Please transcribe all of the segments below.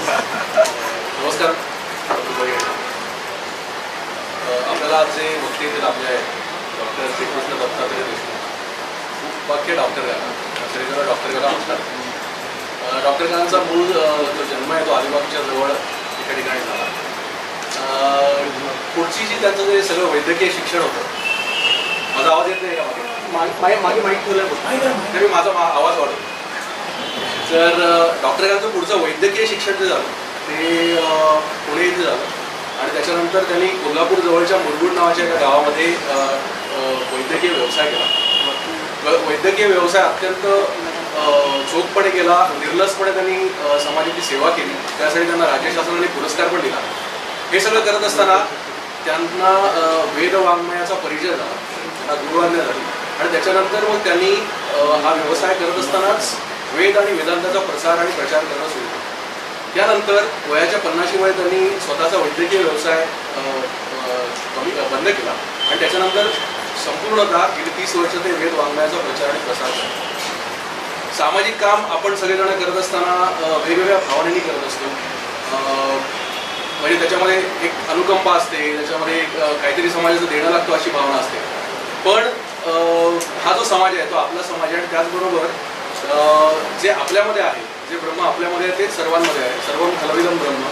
नमस्कार. आपल्याला आज जे वक्ते लाभले आहेत डॉक्टर श्रीकृष्ण दत्तात्रय देशमुख, वाक्य डॉक्टर गाला श्रीकृष्ण डॉक्टर गाला असतात. डॉक्टर गालांचा मूळ जो जन्म आहे तो अलिबागच्या जवळ एका ठिकाणी झाला. पुढची जी त्यांचं जे सगळं वैद्यकीय शिक्षण होतं, माझा आवाज येत नाही का मागे माहीत ठेवलं तरी माझा आवाज वाढतो. तर डॉक्टर गालांचं पुढचं वैद्यकीय शिक्षण जे झालं ते पुणे इथे झालं आणि त्याच्यानंतर त्यांनी कोल्हापूर जवळच्या मुरगुड नावाच्या एका गावामध्ये वैद्यकीय व्यवसाय केला. वैद्यकीय व्यवसाय अत्यंत चोखपणे केला, निर्लसपणे त्यांनी समाजाची सेवा केली. त्यासाठी त्यांना राज्य शासनाने पुरस्कार पण दिला. हे सगळं करत असताना त्यांना वेदवाङ्मयाचा परिचय झाला, त्यांना गुरुवाज्ञा झाली आणि त्याच्यानंतर मग त्यांनी हा व्यवसाय करत असतानाच वेद आणि वेदांताचा प्रसार आणि प्रचार करणं सुरू केलं. त्यानंतर वयाच्या 50 वय त्यांनी स्वतःचा वैद्यकीय व्यवसाय बंद केला आणि त्याच्यानंतर संपूर्णतः गेली 30 वर्ष ते वेद वाङ्मयाचा प्रचार आणि प्रसार करतात. सामाजिक काम आपण सगळेजण करत असताना वेगवेगळ्या भावनेनी करत असतो. म्हणजे त्याच्यामध्ये एक अनुकंपा असते, त्याच्यामध्ये काहीतरी समाजाचं देणं लागतो अशी भावना असते. पण हा जो समाज आहे तो आपला समाज आहे आणि त्याचबरोबर जे आपल्यामध्ये आहे, जे ब्रह्म आपल्यामध्ये आहे तेच सर्वांमध्ये आहे, सर्वं खलविदं ब्रह्म.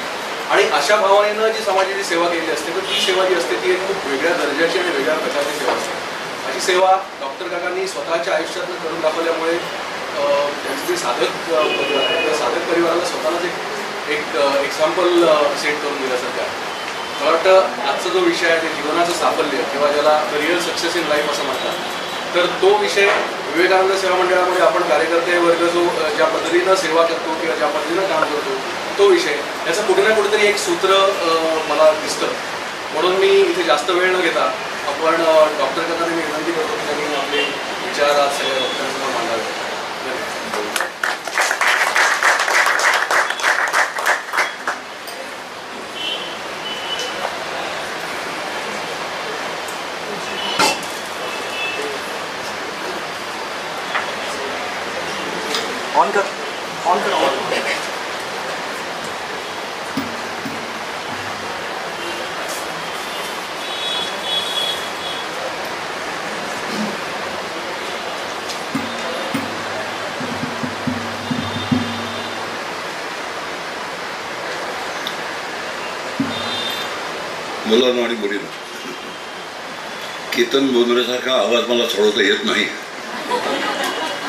आणि अशा भावनेनं जी समाजाची सेवा केलेली असते तर ती सेवा जी असते ती एक खूप वेगळ्या दर्जाची आणि वेगळ्या प्रकारची सेवा असते. अशी सेवा डॉक्टर काकांनी स्वतःच्या आयुष्यातून करून दाखवल्यामुळे त्यांचे जे साधक परिवार आहे त्या साधक परिवाराला स्वतःलाच एक एक्झाम्पल सेट करून दिल्यासारखं आहे. मला वाटतं आजचा जो विषय आहे ते जीवनाचं साफल्य किंवा ज्याला रिअल सक्सेस इन लाईफ असं म्हणतात, तर तो विषय विवेकानंद सेवा मंडळामध्ये आपण कार्यकर्ते वर्ग जो ज्या पद्धतीनं सेवा करतो किंवा ज्या पद्धतीनं काम करतो तो विषय, याचं कुठे ना कुठेतरी एक सूत्र मला दिसतं. म्हणून मी इथे जास्त वेळ न घेता आपण डॉक्टर काकांना मी विनंती करतो की त्यांनी आपले विचार आज सगळ्या डॉक्टरांसमोर मांडावे. ऑन कर. मुलांना आणि मुलींना केतन बोंद्रेसारखा आवाज मला सोडवता येत नाही,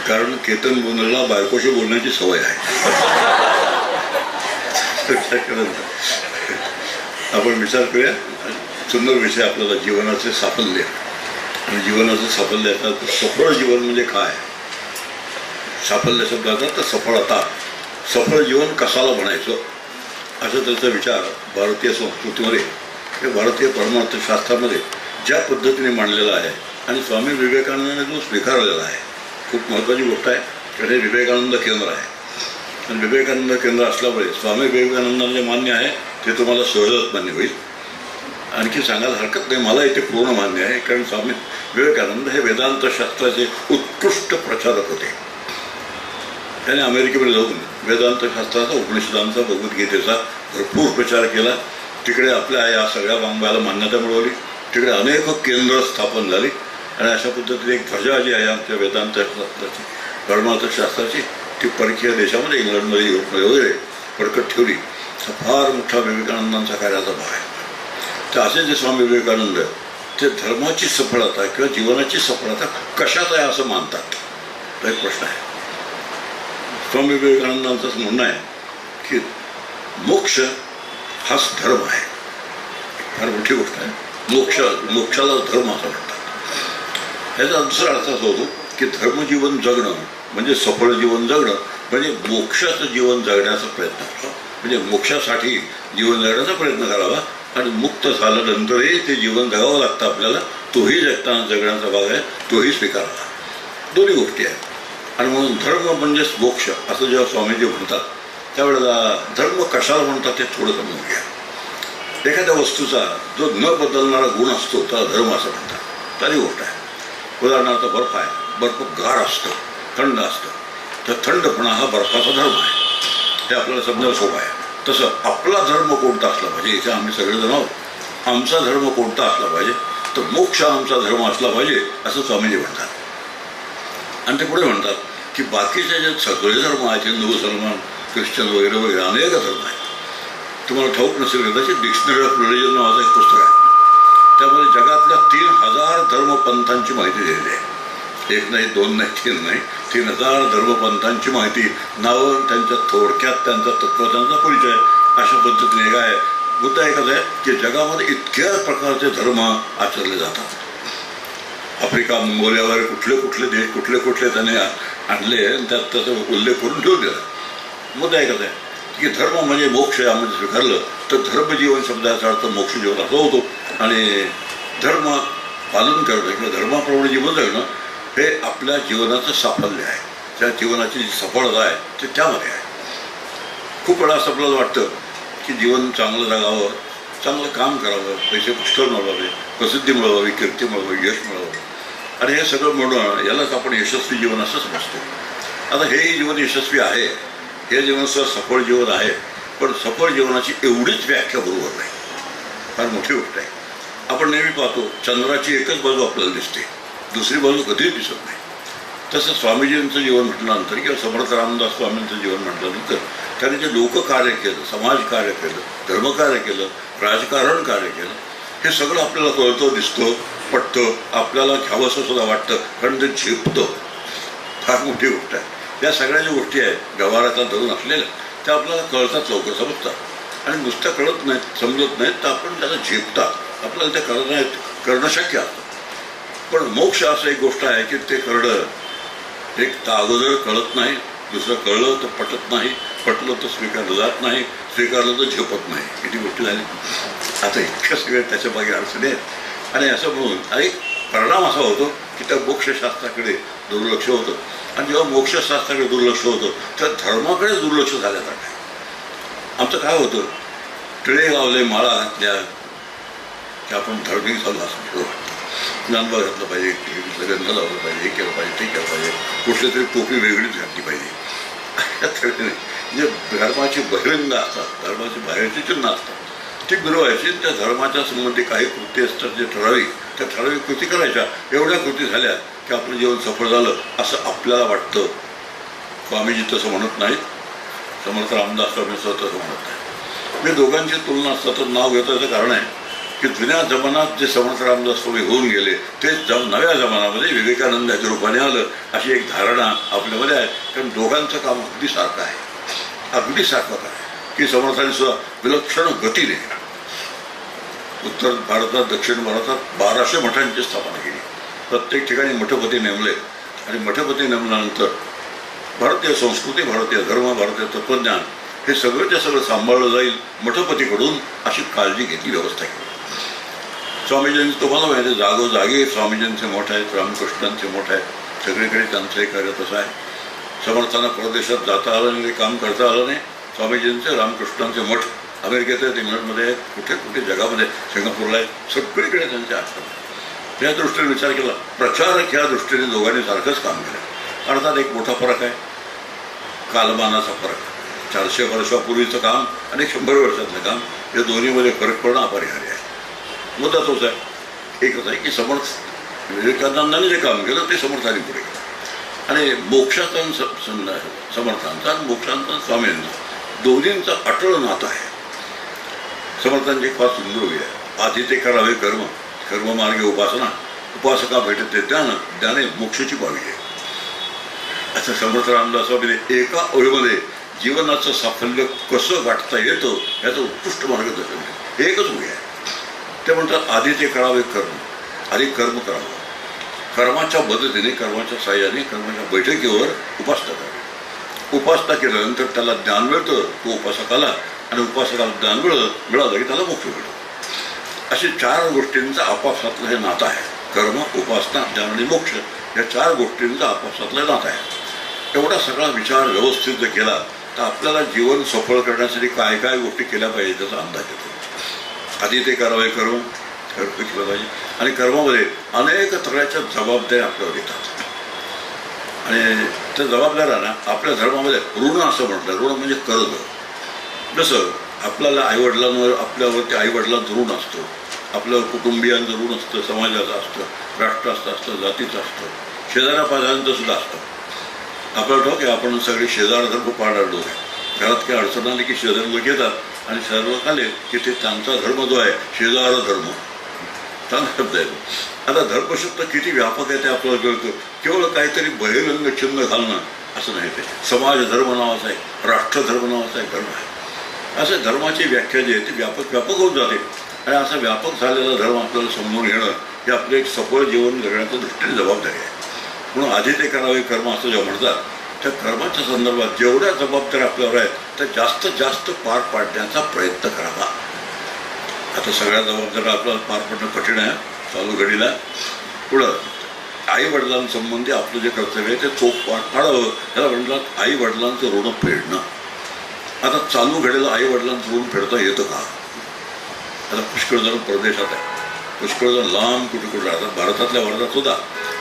कारण केतन बोंद्रेला बायकोशी बोलण्याची सवय आहे. आपण विचार करूया. सुंदर विषय आपल्याला जीवनाचे साफल्य आणि जीवनाचं साफल्य. सफळ जीवन म्हणजे काय? साफल्य शब्दाचा तर सफळता. सफळ जीवन कशाला म्हणायचं असं त्याचा विचार भारतीय संस्कृतीमध्ये, भारतीय परमार्थशास्त्रामध्ये ज्या पद्धतीने मांडलेला आहे आणि स्वामी विवेकानंदांनी जो स्वीकारलेला आहे, खूप महत्त्वाची गोष्ट आहे. कारण हे विवेकानंद केंद्र आहे आणि विवेकानंद केंद्र असल्यामुळे स्वामी विवेकानंदांना जे मान्य आहे ते तुम्हाला सहजच मान्य होईल. आणखी सांगायला हरकत नाही, मला इथे पूर्ण मान्य आहे. कारण स्वामी विवेकानंद हे वेदांत शास्त्राचे उत्कृष्ट प्रचारक होते. त्याने अमेरिकेमध्ये जाऊन वेदांत शास्त्राचा, उपनिषदांचा, भगवद्गीतेचा भरपूर प्रचार केला. तिकडे आपल्या या सगळ्या वाङ्मयाला मान्यता मिळवली. तिकडे अनेक केंद्र स्थापन झाली आणि अशा पद्धतीने एक ध्वजा जी आहे आमच्या वेदांत शास्त्राची, परमार्थशास्त्राची, ती परकीय देशामध्ये, इंग्लंडमध्ये, युरोपमध्ये वगैरे फडकत ठेवली. हा फार मोठा विवेकानंदांचा कार्याचा भाग आहे. तर असे जे स्वामी विवेकानंद ते धर्माची सफलता किंवा जीवनाची सफलता कशात आहे असं मानतात, हा एक प्रश्न आहे. स्वामी विवेकानंदांचं असं म्हणणं आहे की मोक्ष हाच धर्म आहे. फार मोठी गोष्ट आहे. मोक्षाला धर्म असं म्हणतात. याचा दुसरा अर्थ असा होतो की धर्मजीवन जगणं म्हणजे सफळ जीवन जगणं म्हणजे मोक्षाचं जीवन जगण्याचा प्रयत्न करावा, म्हणजे मोक्षासाठी जीवन जगण्याचा प्रयत्न करावा आणि मुक्त झाल्यानंतरही ते जीवन जगावं लागतं आपल्याला. तोही जगताना जगण्याचा भाग आहे, तोही स्वीकारावा. दोन्ही गोष्टी आहेत. आणि म्हणून धर्म म्हणजेच मोक्ष असं जेव्हा स्वामीजी म्हणतात त्यावेळेला धर्म कशाला म्हणतात ते थोडं समजून घ्या. एखाद्या वस्तूचा जो न बदलणारा गुण असतो त्याला धर्म असं म्हणतात. सारी गोष्ट आहे. उदाहरणार्थ बर्फ आहे. बर्फ गार असतं, थंड असतं. तर थंडपणा हा बर्फाचा धर्म आहे. हे आपल्याला समजायला सोपं आहे. तसं आपला धर्म कोणता असला पाहिजे, इथे आम्ही सगळेजण आहोत, आमचा धर्म कोणता असला पाहिजे, तर मोक्ष आमचा धर्म असला पाहिजे असं स्वामीजी म्हणतात. आणि ते पुढे म्हणतात की बाकीचे जे सगळे धर्म आहेत, हिंदू, मुसलमान, ख्रिश्चन वगैरे वगैरे अनेक धर्म आहेत. तुम्हाला ठाऊक नसेल कदाचित डिक्शनरी ऑफ रिलिजन नावाचं एक पुस्तक आहे, त्यामध्ये जगातल्या 3000 धर्मपंथांची माहिती दिलेली आहे. एक नाही, दोन नाही, तीन नाही, 3000 धर्मपंथांची माहिती, नावं, त्यांच्या थोडक्यात त्यांचा तत्त्वज्ञानाचा परिचय, अशा पद्धतीने काय मुद्दा एकच आहे की जगामध्ये इतक्या प्रकारचे धर्म आचरले जातात. आफ्रिका, मंगोलियावर कुठले कुठले देश, कुठले कुठले त्याने आणले आणि त्यात त्याचा उल्लेख करून ठेवून दिला. मुद्दा एकच आहे की धर्म म्हणजे मोक्ष यामध्ये स्वीकारलं तर धर्मजीवन शब्दाचा अर्थ मोक्ष जीवन असा होतो. आणि धर्म पालन करणं किंवा धर्माप्रमाणे जीवन जगणं हे आपल्या जीवनाचं साफल्य आहे. त्या जीवनाची जी सफळता आहे ते त्यामध्ये आहे. खूप वेळा असं आपल्याला वाटतं की जीवन चांगलं जगावं, चांगलं काम करावं, पैसे पुष्कळ मिळवावे, प्रसिद्धी मिळवावी, कीर्ती मिळवावी, यश मिळवावं, आणि हे सगळं मिळवणं यालाच आपण यशस्वी जीवन असं समजतो. आता हेही जीवन यशस्वी आहे, हे जीवन सफळ जीवन आहे, पण सफळ जीवनाची एवढीच व्याख्या बरोबर नाही, फार मोठी गोष्ट आहे. आपण नेहमी पाहतो चंद्राची एकच बाजू आपल्याला दिसते, दुसरी बाजू कधीच दिसत नाही. तसं स्वामीजींचं जीवन म्हटल्यानंतर किंवा समर्थ रामदास स्वामींचं जीवन म्हटल्यानंतर त्यांनी जे लोककार्य केलं, समाजकार्य केलं, धर्मकार्य केलं, राजकारण कार्य केलं, हे सगळं आपल्याला कळतं, दिसतं, पटतं, आपल्याला घ्यावंसं सुद्धा वाटतं, कारण ते झेपतं. फार मोठी गोष्ट आहे. या सगळ्या ज्या गोष्टी आहेत व्यवहाराचा धरून असलेल्या त्या आपल्याला कळतात, लवकर समजतात. आणि नुसतं कळत नाहीत, समजत नाहीत, तर आपण त्याला झेपतात, आपल्याला ते करणं शक्य असतं. पण मोक्ष असं एक गोष्ट आहे की ते करणं एक तर अगोदर कळत नाही, दुसरं कळलं तर पटत नाही, पटलं तर स्वीकारलं जात नाही, स्वीकारलं तर झेपत नाही. किती गोष्टी झाली. आता इतक्या सगळ्या त्याच्या मागे अडचणी आहेत. आणि असं म्हणून एक परिणाम असा होतो की त्या मोक्षशास्त्राकडे दुर्लक्ष होतं. आणि जेव्हा मोक्षशास्त्राकडे दुर्लक्ष होतं तर धर्माकडे दुर्लक्ष झाल्यासारखं आहे. आमचं काय होतं, टिळे लावले, माळा घातल्या की आपण धार्मिक झालो असं ज्ञानबा घातलं पाहिजे, गंध लावलं पाहिजे, हे केलं पाहिजे, ते केलं पाहिजे, कुठली तरी टोपी वेगळीच घातली पाहिजे. म्हणजे धर्माची बहिरंग असतात, धर्माची बाहेरची चिन्ह असतात, ती मिरवायची. त्या धर्माच्या संबंधी काही कृती असतात जे ठराविक, त्या ठराविक कृती करायच्या. एवढ्या कृती झाल्या की आपलं जीवन सफळ झालं असं आपल्याला वाटतं. स्वामीजी तसं म्हणत नाहीत, समर्थ रामदास स्वामी तसं म्हणत नाही. मी दोघांची तुलना सतत नाव घेतो याचं कारण आहे की जुन्या जमान्यात जे समर्थ रामदास स्वामी होऊन गेले तेच नव्या जमान्यामध्ये विवेकानंदाच्या रूपाने आलं अशी एक धारणा आपल्यामध्ये आहे. कारण दोघांचं काम अगदी सारखं आहे, अगदी सारखं आहे की समर्थांनी सुद्धा विलक्षण गतीने उत्तर भारतात, दक्षिण भारतात 1200 मठांची स्थापना केली. प्रत्येक ठिकाणी मठपती नेमले. आणि मठपती नेमल्यानंतर भारतीय संस्कृती, भारतीय धर्म, भारतीय तत्त्वज्ञान हे सगळं सगळं सांभाळलं जाईल मठपतीकडून अशी काळजी घेतली, व्यवस्था केली. स्वामीजींचं तुम्हाला माहिती आहे, जागोजागी स्वामीजींचे मठ आहेत, रामकृष्णांचे मठ आहेत, सगळीकडे त्यांचंही कार्य तसं आहे. समर्थांना परदेशात जाता आलं नाही, काम करता आलं नाही. स्वामीजींचे, रामकृष्णांचे मठ अमेरिकेत आहेत, इंग्लंडमध्ये आहेत, कुठे कुठे जगामध्ये, सिंगापूरला आहेत, सगळीकडे त्यांचे आश्रम. त्या दृष्टीने विचार केला, प्रचारक ह्या दृष्टीने दोघांनी सारखंच काम केलं. अर्थात एक मोठा फरक आहे, कालमानाचा फरक. 400 वर्षापूर्वीचं काम आणि 100 वर्षातलं काम या दोन्हीमध्ये फरक पडणं अपरिहार्य आहे. मुद्दा तोच आहे, एकच आहे की समर्थ विवेकानंदांनी जे काम केलं ते समर्थांनी पुढे केलं. आणि मोक्षाचा समर्थांचा आणि मोक्षांचा स्वामींचा दोन्हींचं अटळ नातं आहे. समर्थांची एक फार सुंदर उभी आहे, आधी ते करावे कर्म, कर्ममार्गे उपासना, उपासका भेटते ज्ञान, ज्ञाने मोक्षाची पावी आहे. असं समर्थ रामदास स्वामीने एका ओळीमध्ये जीवनाचं साफल्य कसं गाठता येतं याचं उत्कृष्ट मार्गदर्शन केलं. एकच उभी आहे. ते म्हणतात आधी ते करावे कर्म, आधी कर्म करावं, कर्माच्या मदतीने, कर्माच्या साह्याने, कर्माच्या बैठकीवर उपासना करावी. उपासना केल्यानंतर त्याला ज्ञान मिळतं, तो उपासकाला, आणि उपासकाला ज्ञान मिळालं की त्याला मोक्ष मिळतो. अशी 4 गोष्टींचं आपापसातलं हे नातं आहे. कर्म, उपासना, ज्ञान आणि मोक्ष या 4 गोष्टींचं आपापसातलं नातं आहे. एवढा सगळा विचार व्यवस्थित जर केला तर आपल्याला जीवन सफळ करण्यासाठी काय काय गोष्टी केल्या पाहिजे त्याचा अंदाज येतो. आधी ते करावे कर्म, कर्म केलं पाहिजे. आणि कर्मामध्ये अनेक तऱ्हेच्या जबाबदाऱ्या आपल्यावर येतात. आणि त्या जबाबदाऱ्यांना आपल्या धर्मामध्ये ऋण असं म्हटलं. ऋण म्हणजे कर्ज. जसं आपल्याला आईवडिलांवर आपल्यावरती आईवडिलांचं ऋण असतं, आपल्यावर कुटुंबियांचं ऋण असतं, समाजाचं असतं, राष्ट्राचं असतं, जातीचं असतं, शेजाऱ्यापाजाऱ्यांचं सुद्धा असतं. आपल्याला ठाऊक आहे आपण सगळे शेजार धर्म पाळणारे लोक आहे. घरात काही अडचण आली की शेजारी लोक येतात आणि शेजार आले की ते त्यांचा धर्म जो आहे शेजार धर्म, चांगला शब्द आहे. आता धर्मशब्द किती व्यापक आहे ते आपल्याला कळतं. केवळ काहीतरी बहिरंग चिन्ह घालणं असं नाही, ते समाज धर्म नावाचा आहे, राष्ट्रधर्म नावाचा एक धर्म आहे. असं धर्माची व्याख्या जी आहे ती व्यापक होत जाते आणि असा व्यापक झालेला धर्म आपल्याला समजून घेणं हे आपलं एक सफळ जीवन जगण्याच्या दृष्टीने जबाबदारी आहे. म्हणून आधी ते करावे कर्म असं जेव्हा म्हणतात त्या कर्माच्या संदर्भात जेवढ्या जबाबदाऱ्या आपल्यावर आहेत त्या जास्तीत जास्त पार पाडण्याचा प्रयत्न करावा. आता सगळ्या जबाबदाऱ्या आपल्याला पार पडणं कठीण आहे चालू घडीला. पुढं आई वडिलांसंबंधी आपलं जे कर्तव्य आहे ते चोख पार पाडावं, त्याला म्हणतात आई वडिलांचं ऋण फेडणं. आता चालू घडीला आई वडिलांचं ऋण फेडता येतं का? आता पुष्कळ जण परदेशात आहे, पुष्कळ जण लांब कुठे राहतात, भारतात सुद्धा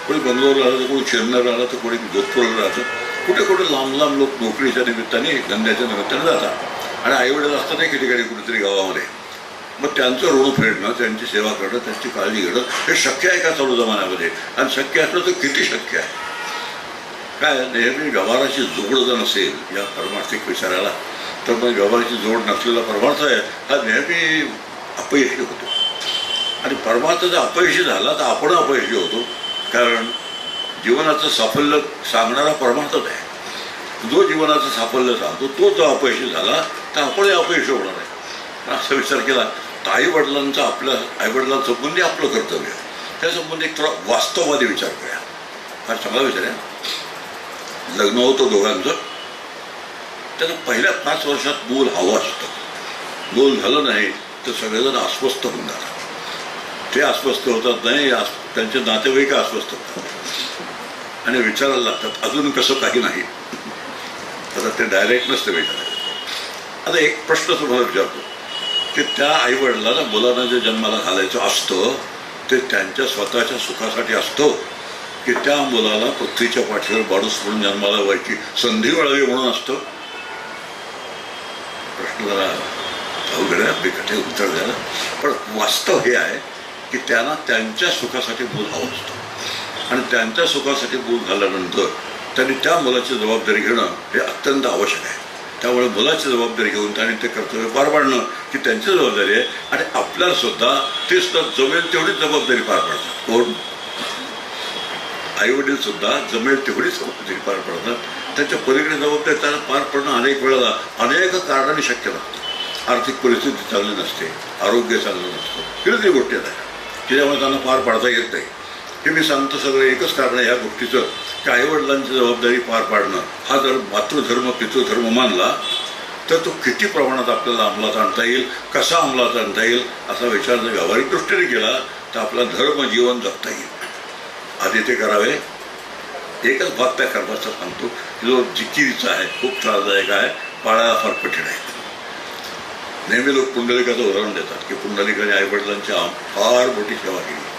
कोणी बंगलोरला राहतं, कोणी चेन्नईला राहतं, कोणी जोधपूरला राहतं, कुठे लांब लोक नोकरीच्या निमित्ताने धंद्याच्या निमित्ताने जातात आणि आईवडील असतात नाही ठिकाणी कुठेतरी गावामध्ये. मग त्यांचं ऋण फेडणं, त्यांची सेवा करणं, त्यांची काळजी घेणं हे शक्य आहे का चालू जमान्यामध्ये? आणि शक्य असलं तर किती शक्य आहे? काय नेहमी व्यवहाराची जोड जर नसेल या परमार्थिक विचाराला तर मग व्यवहाराची जोड नसलेला परमार्थ आहे हा नेहमी अपयशी होतो. आणि परमार्थ जर अपयशी झाला तर आपण अपयशी होतो, कारण जीवनाचं साफल्य सांगणारा परमार्थच आहे. जो जीवनाचं साफल्य सांगतो तो जर अपयशी झाला तर आपणही अपयशी होणार आहे. असा विचार केला तर आईवडिलांसंबंधी आपलं कर्तव्य त्यासंबंधी एक थोडा वास्तववादी विचार करूया. हा चांगला विचार आहे. लग्न होतं दोघांचं, त्याचं पहिल्या 5 वर्षात मूल हवं असतं. मूल झालं नाही तर सगळेजण अस्वस्थ होऊन जातात. ते अस्वस्थ होतात नाही, त्यांचे नातेवाईक अस्वस्थ होतात आणि विचारायला लागतात अजून कसं काही नाही. आता ते डायरेक्ट नसतं विचारायचं. आता एक प्रश्न तुम्हाला विचारतो की त्या आईवडिलांना मुलांना जे जन्माला घालायचं असतं ते त्यांच्या स्वतःच्या सुखासाठी असतं की त्या मुलाला पृथ्वीच्या पाठीवर माणूस म्हणून जन्माला व्हायची संधी मिळावी म्हणून असतं? प्रश्न जरा अवघड आहे, बेकटे उत्तर द्यायला. पण वास्तव हे आहे की त्यांना त्यांच्या सुखासाठी मूल हवं असतं आणि त्यांच्या सुखासाठी मूल झाल्यानंतर त्यांनी त्या मुलाची जबाबदारी घेणं हे अत्यंत आवश्यक आहे. त्यामुळे मुलाची जबाबदारी घेऊन त्यांनी ते कर्तव्य पार पाडणं ही त्यांची जबाबदारी आहे आणि आपल्याला सुद्धा ते सुद्धा जमेल तेवढीच जबाबदारी पार पाडतात. कोण? आईवडील सुद्धा जमेल तेवढीच जबाबदारी पार पाडतात. त्यांच्या पलीकडे जबाबदारी त्यांना पार पडणं अनेक वेळेला अनेक कारणांनी शक्य नसतं. आर्थिक परिस्थिती चांगली नसते, आरोग्य चांगलं नसतं, कितीतरी गोष्टी आहेत की त्यामुळे त्यांना पार पाडता येत नाही. हे मी सांगतो सगळं एकच कारण आहे ह्या गोष्टीचं की आईवडिलांची जबाबदारी पार पाडणं हा जर मातृधर्म पितृधर्म मानला तर तो किती प्रमाणात आपल्याला अंमलात आणता येईल, कसा अंमलात आणता येईल असा विचार जर व्यावहारिक दृष्टीने केला तर आपला धर्म जीवन जगता येईल. आधी ते करावे. एकच भाग त्या कर्माचा सांगतो जो जिकिरीचा आहे, खूप त्रासदायक आहे, पाळायला फार कठीण आहे. नेहमी लोक पुंडलिकाचं उदाहरण देतात की पुंडलिकाने आईवडिलांची फार मोठी सेवा केली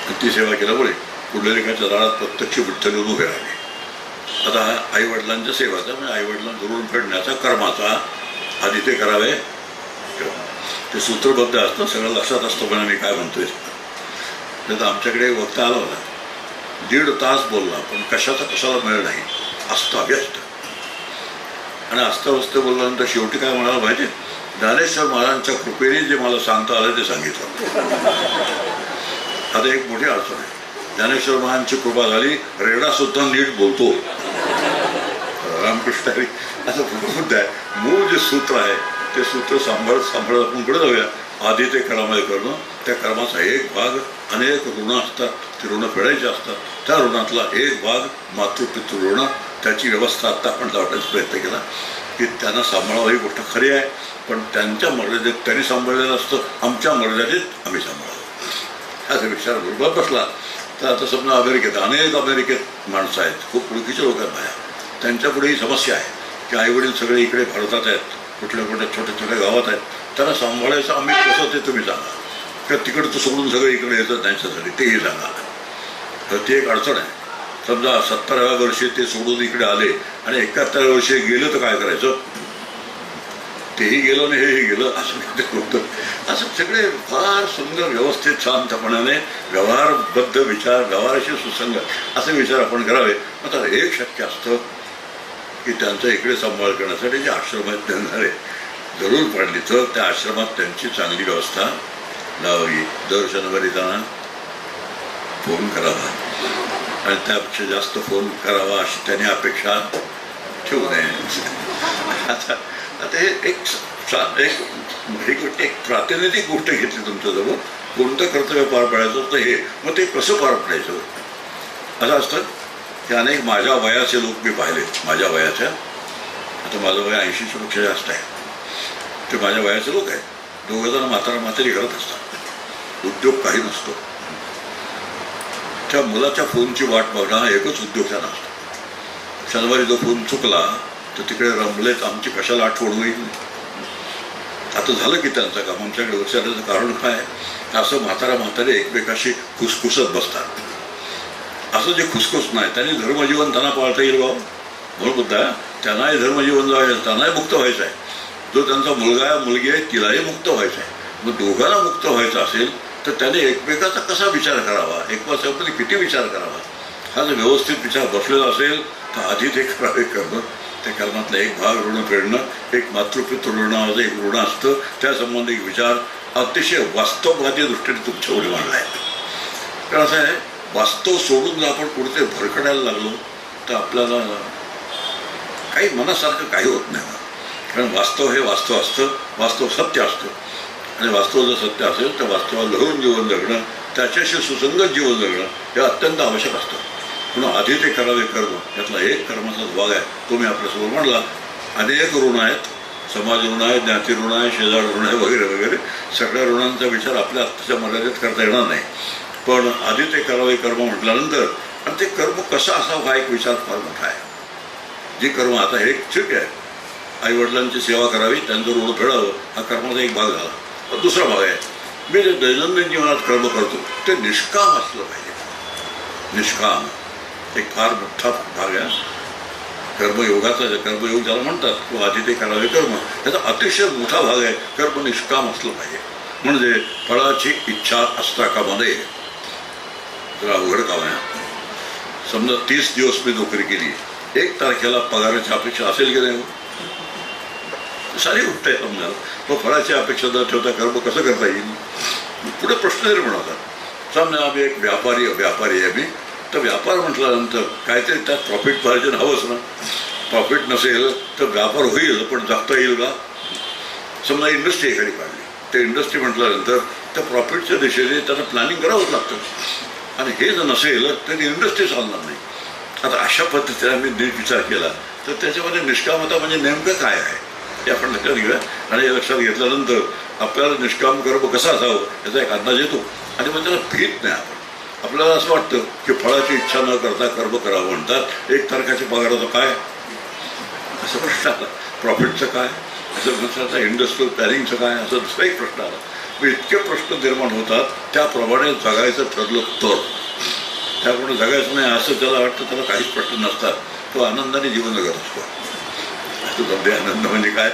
आणि ती सेवा केल्यामुळे पुंडलिकाच्या दारात प्रत्यक्ष विठ्ठल येऊन उभे राहिले. आता आईवडिलांच्या सेवाचा म्हणजे आईवडिलांना ऋण फेडण्याचा कर्माचा आधी ते करावे. ते सूत्रबद्ध असतं, सगळं लक्षात असतं. पण मी काय म्हणतोय तर आमच्याकडे एक वक्ता आला होता, 1.5 तास बोलला पण कशाला मिळ नाही, अस्ताव्यस्त. आणि अस्ताव्यस्त बोलल्यानंतर शेवटी काय म्हणाला माहिती? ज्ञानेश्वर महाराजांच्या कृपेने जे मला सांगता आलं ते सांगितलं. आता एक मोठी अडचण आहे. ज्ञानेश्वर महाराजांची कृपा झाली, रेडा सुद्धा नीट बोलतो. रामकृष्ण हरी असं मुद्दा आहे. मूळ जे सूत्र आहे ते सूत्र सांभाळत आपण पुढे जाऊया. आधी ते कर्मामध्ये करणं, त्या कर्माचा एक भाग अनेक ऋण असतात, ती ऋणं फेडायची असतात. त्या ऋणातला एक भाग मातृपितृ ऋण, त्याची व्यवस्था आत्ता आपण लावण्याचा प्रयत्न केला की त्यांना सांभाळावं ही गोष्ट खरी आहे. पण त्यांच्या मर्यादेत त्यांनी सांभाळलेलं असतं, आमच्या मर्यादेत आम्ही सांभाळावं असा विचार बरोबर बसला. तर आता समजा अमेरिकेत माणसं आहेत, खूप ओळखीचे लोक आहेत माझ्या, त्यांच्यापुढे ही समस्या आहे की आईवडील सगळे इकडे भारतात आहेत, कुठल्या छोट्या गावात आहेत, त्यांना सांभाळायचं आम्ही कसं ते तुम्ही सांगा. किंवा तिकडचं सोडून सगळे इकडे येतं त्यांच्यासाठी तेही सांगा. तर ती एक अडचण आहे. समजा 70व्या वर्षी ते सोडून इकडे आले आणि 71व्या वर्षी गेलं तर काय करायचं? तेही गेलो आणि हेही गेलं असं काहीतरी होतं. असं सगळे फार सुंदर व्यवस्थित शांतपणाने व्यवहारबद्ध विचार, व्यवहाराशी सुसंगत असे विचार आपण करावे. आता एक शक्य असतं की त्यांचा इकडे सांभाळ करण्यासाठी जे आश्रम आहेत देणारे जरूर पडली तर त्या आश्रमात त्यांची चांगली व्यवस्था लावावी. दर शनिवारी त्यांना फोन करावा आणि त्यापेक्षा जास्त फोन करावा अशी त्यांनी अपेक्षा ठेवू नये. आता हे एक प्रातिनिधिक गोष्ट घेतली तुमच्याजवळ. कोणतं कर्तव्य पार पाडायचं तर हे मग ते कसं पार पडायचं असं असतं की अनेक माझ्या वयाचे लोक मी पाहिले. माझ्या वयाच्या, आता माझं वय 80च्या पेक्षा जास्त आहे, ते माझ्या वयाचे लोक आहेत. दोघंजण म्हातारी करत असतात, उद्योग काही नसतो. त्या मुलाच्या फोनची वाट बघणं हा एकच उद्योग त्यांना असतो. शनिवारी जो फोन चुकला तर तिकडे रमलेत, आमची कशाला आठवण होईल. आता झालं की त्यांचं काम आमच्याकडे विचारण्याचं कारण काय, असं म्हातारे एकमेकाशी खुसखुसत बसतात. असं जे खुसखुस नाही त्यांनी धर्मजीवन त्यांना पाळता येईल बाबा म्हणून मुद्दा. त्यांनाही धर्मजीवन जायचं, त्यांनाही मुक्त व्हायचं आहे. जो त्यांचा मुलगा मुलगी आहे तिलाही मुक्त व्हायचं आहे. मग दोघांना मुक्त व्हायचं असेल तर त्याने एकमेकाचा कसा विचार करावा, एकमेकांबद्दल किती विचार करावा, हा जर व्यवस्थित विचार बसलेला असेल तर आधी ते करावे करणं. त्या कर्मातला एक भाग ऋण फेडणं, एक मातृपितृ ऋणाचं एक ऋण असतं, त्या संबंधी विचार अतिशय वास्तववादी दृष्टीने तुमच्यावर मांडला आहे. कारण असं आहे, वास्तव सोडून जर आपण कुठे भरकडायला लागलो तर आपल्याला काही मनासारखं काही होत नाही. कारण वास्तव हे वास्तव असतं, वास्तव सत्य असतं. आणि वास्तव जर सत्य असेल तर वास्तवाला धरून जीवन जगणं, त्याच्याशी सुसंगत जीवन जगणं हे अत्यंत आवश्यक असतं. म्हणून आधी ते करावे कर्म, त्यातला एक कर्माचा भाग आहे तो मी आपल्यासमोर म्हणला. अनेक ऋण आहेत, समाज ऋण आहे, ज्ञाती ऋण आहे, शेजार ऋण आहे, वगैरे वगैरे. सगळ्या ऋणांचा विचार आपल्या आत्ताच्या मर्यादेत करता येणार नाही. पण आधी ते करावे कर्म म्हटल्यानंतर आणि ते कर्म कसं असावं हा एक विचार फार मोठा आहे. जे कर्म आता हे ठीक आहे, आईवडिलांची सेवा करावी, त्यांचं ऋण फेडावं, हा कर्माचा एक भाग झाला. पण दुसरा भाग आहे, मी जे दैनंदिन जीवनात कर्म करतो ते निष्काम असलं पाहिजे. निष्काम एक फार मोठा भाग आहे कर्मयोगाचा. कर्मयोग ज्याला म्हणतात तो आधी ते करावे कर्म, त्याचा अतिशय मोठा भाग आहे कर्म निष्काम असलं पाहिजे. म्हणजे फळाची इच्छा असता कामा नये. जरा अवघड काम आहे. समजा 30 दिवस मी नोकरी केली, 1 तारखेला पगाराची अपेक्षा असेल की नाही, सारी गोष्ट आहे. समजा तो फळाची अपेक्षा न ठेवता कर्म कसं करता येईल. पुढे प्रश्न निर्माण होतात. समजा आम्ही एक व्यापारी आहे मी, तर व्यापार म्हटल्यानंतर काहीतरी त्यात प्रॉफिट मार्जिन हवंच ना. प्रॉफिट नसेल तर व्यापार होईल पण जगता येईल का. समजा इंडस्ट्री एखादी काढली, ते इंडस्ट्री म्हटल्यानंतर त्या प्रॉफिटच्या दिशेने त्यांना प्लॅनिंग करावंच लागतं. आणि हे जर नसेल तर इंडस्ट्री चालणार नाही. आता अशा पद्धतीने आम्ही नीट विचार केला तर त्याच्यामध्ये निष्कामता म्हणजे नेमकं काय आहे हे आपण लक्षात घेऊया. आणि हे लक्षात घेतल्यानंतर आपल्याला निष्काम कर्म कसं असावं याचा एक अंदाज येतो. आणि मग त्याला भीत नाही. आपल्याला असं वाटतं की फळाची इच्छा न करता कर्म करावं म्हणतात. 1 तारखेच्या पगाराचं काय असं प्रश्न आला, प्रॉफिटचं काय असं प्रश्न आला, इंडस्ट्रियल प्लॅनिंगचं काय असं दुसरा एक प्रश्न आला. मग इतके प्रश्न निर्माण होतात. त्याप्रमाणे जगायचं ठरलं तर, त्याप्रमाणे जगायचं नाही असं त्याला वाटतं, त्याला काहीच प्रश्न नसतात. तो आनंदाने जीवन जगत असतो. तो आनंद म्हणजे काय,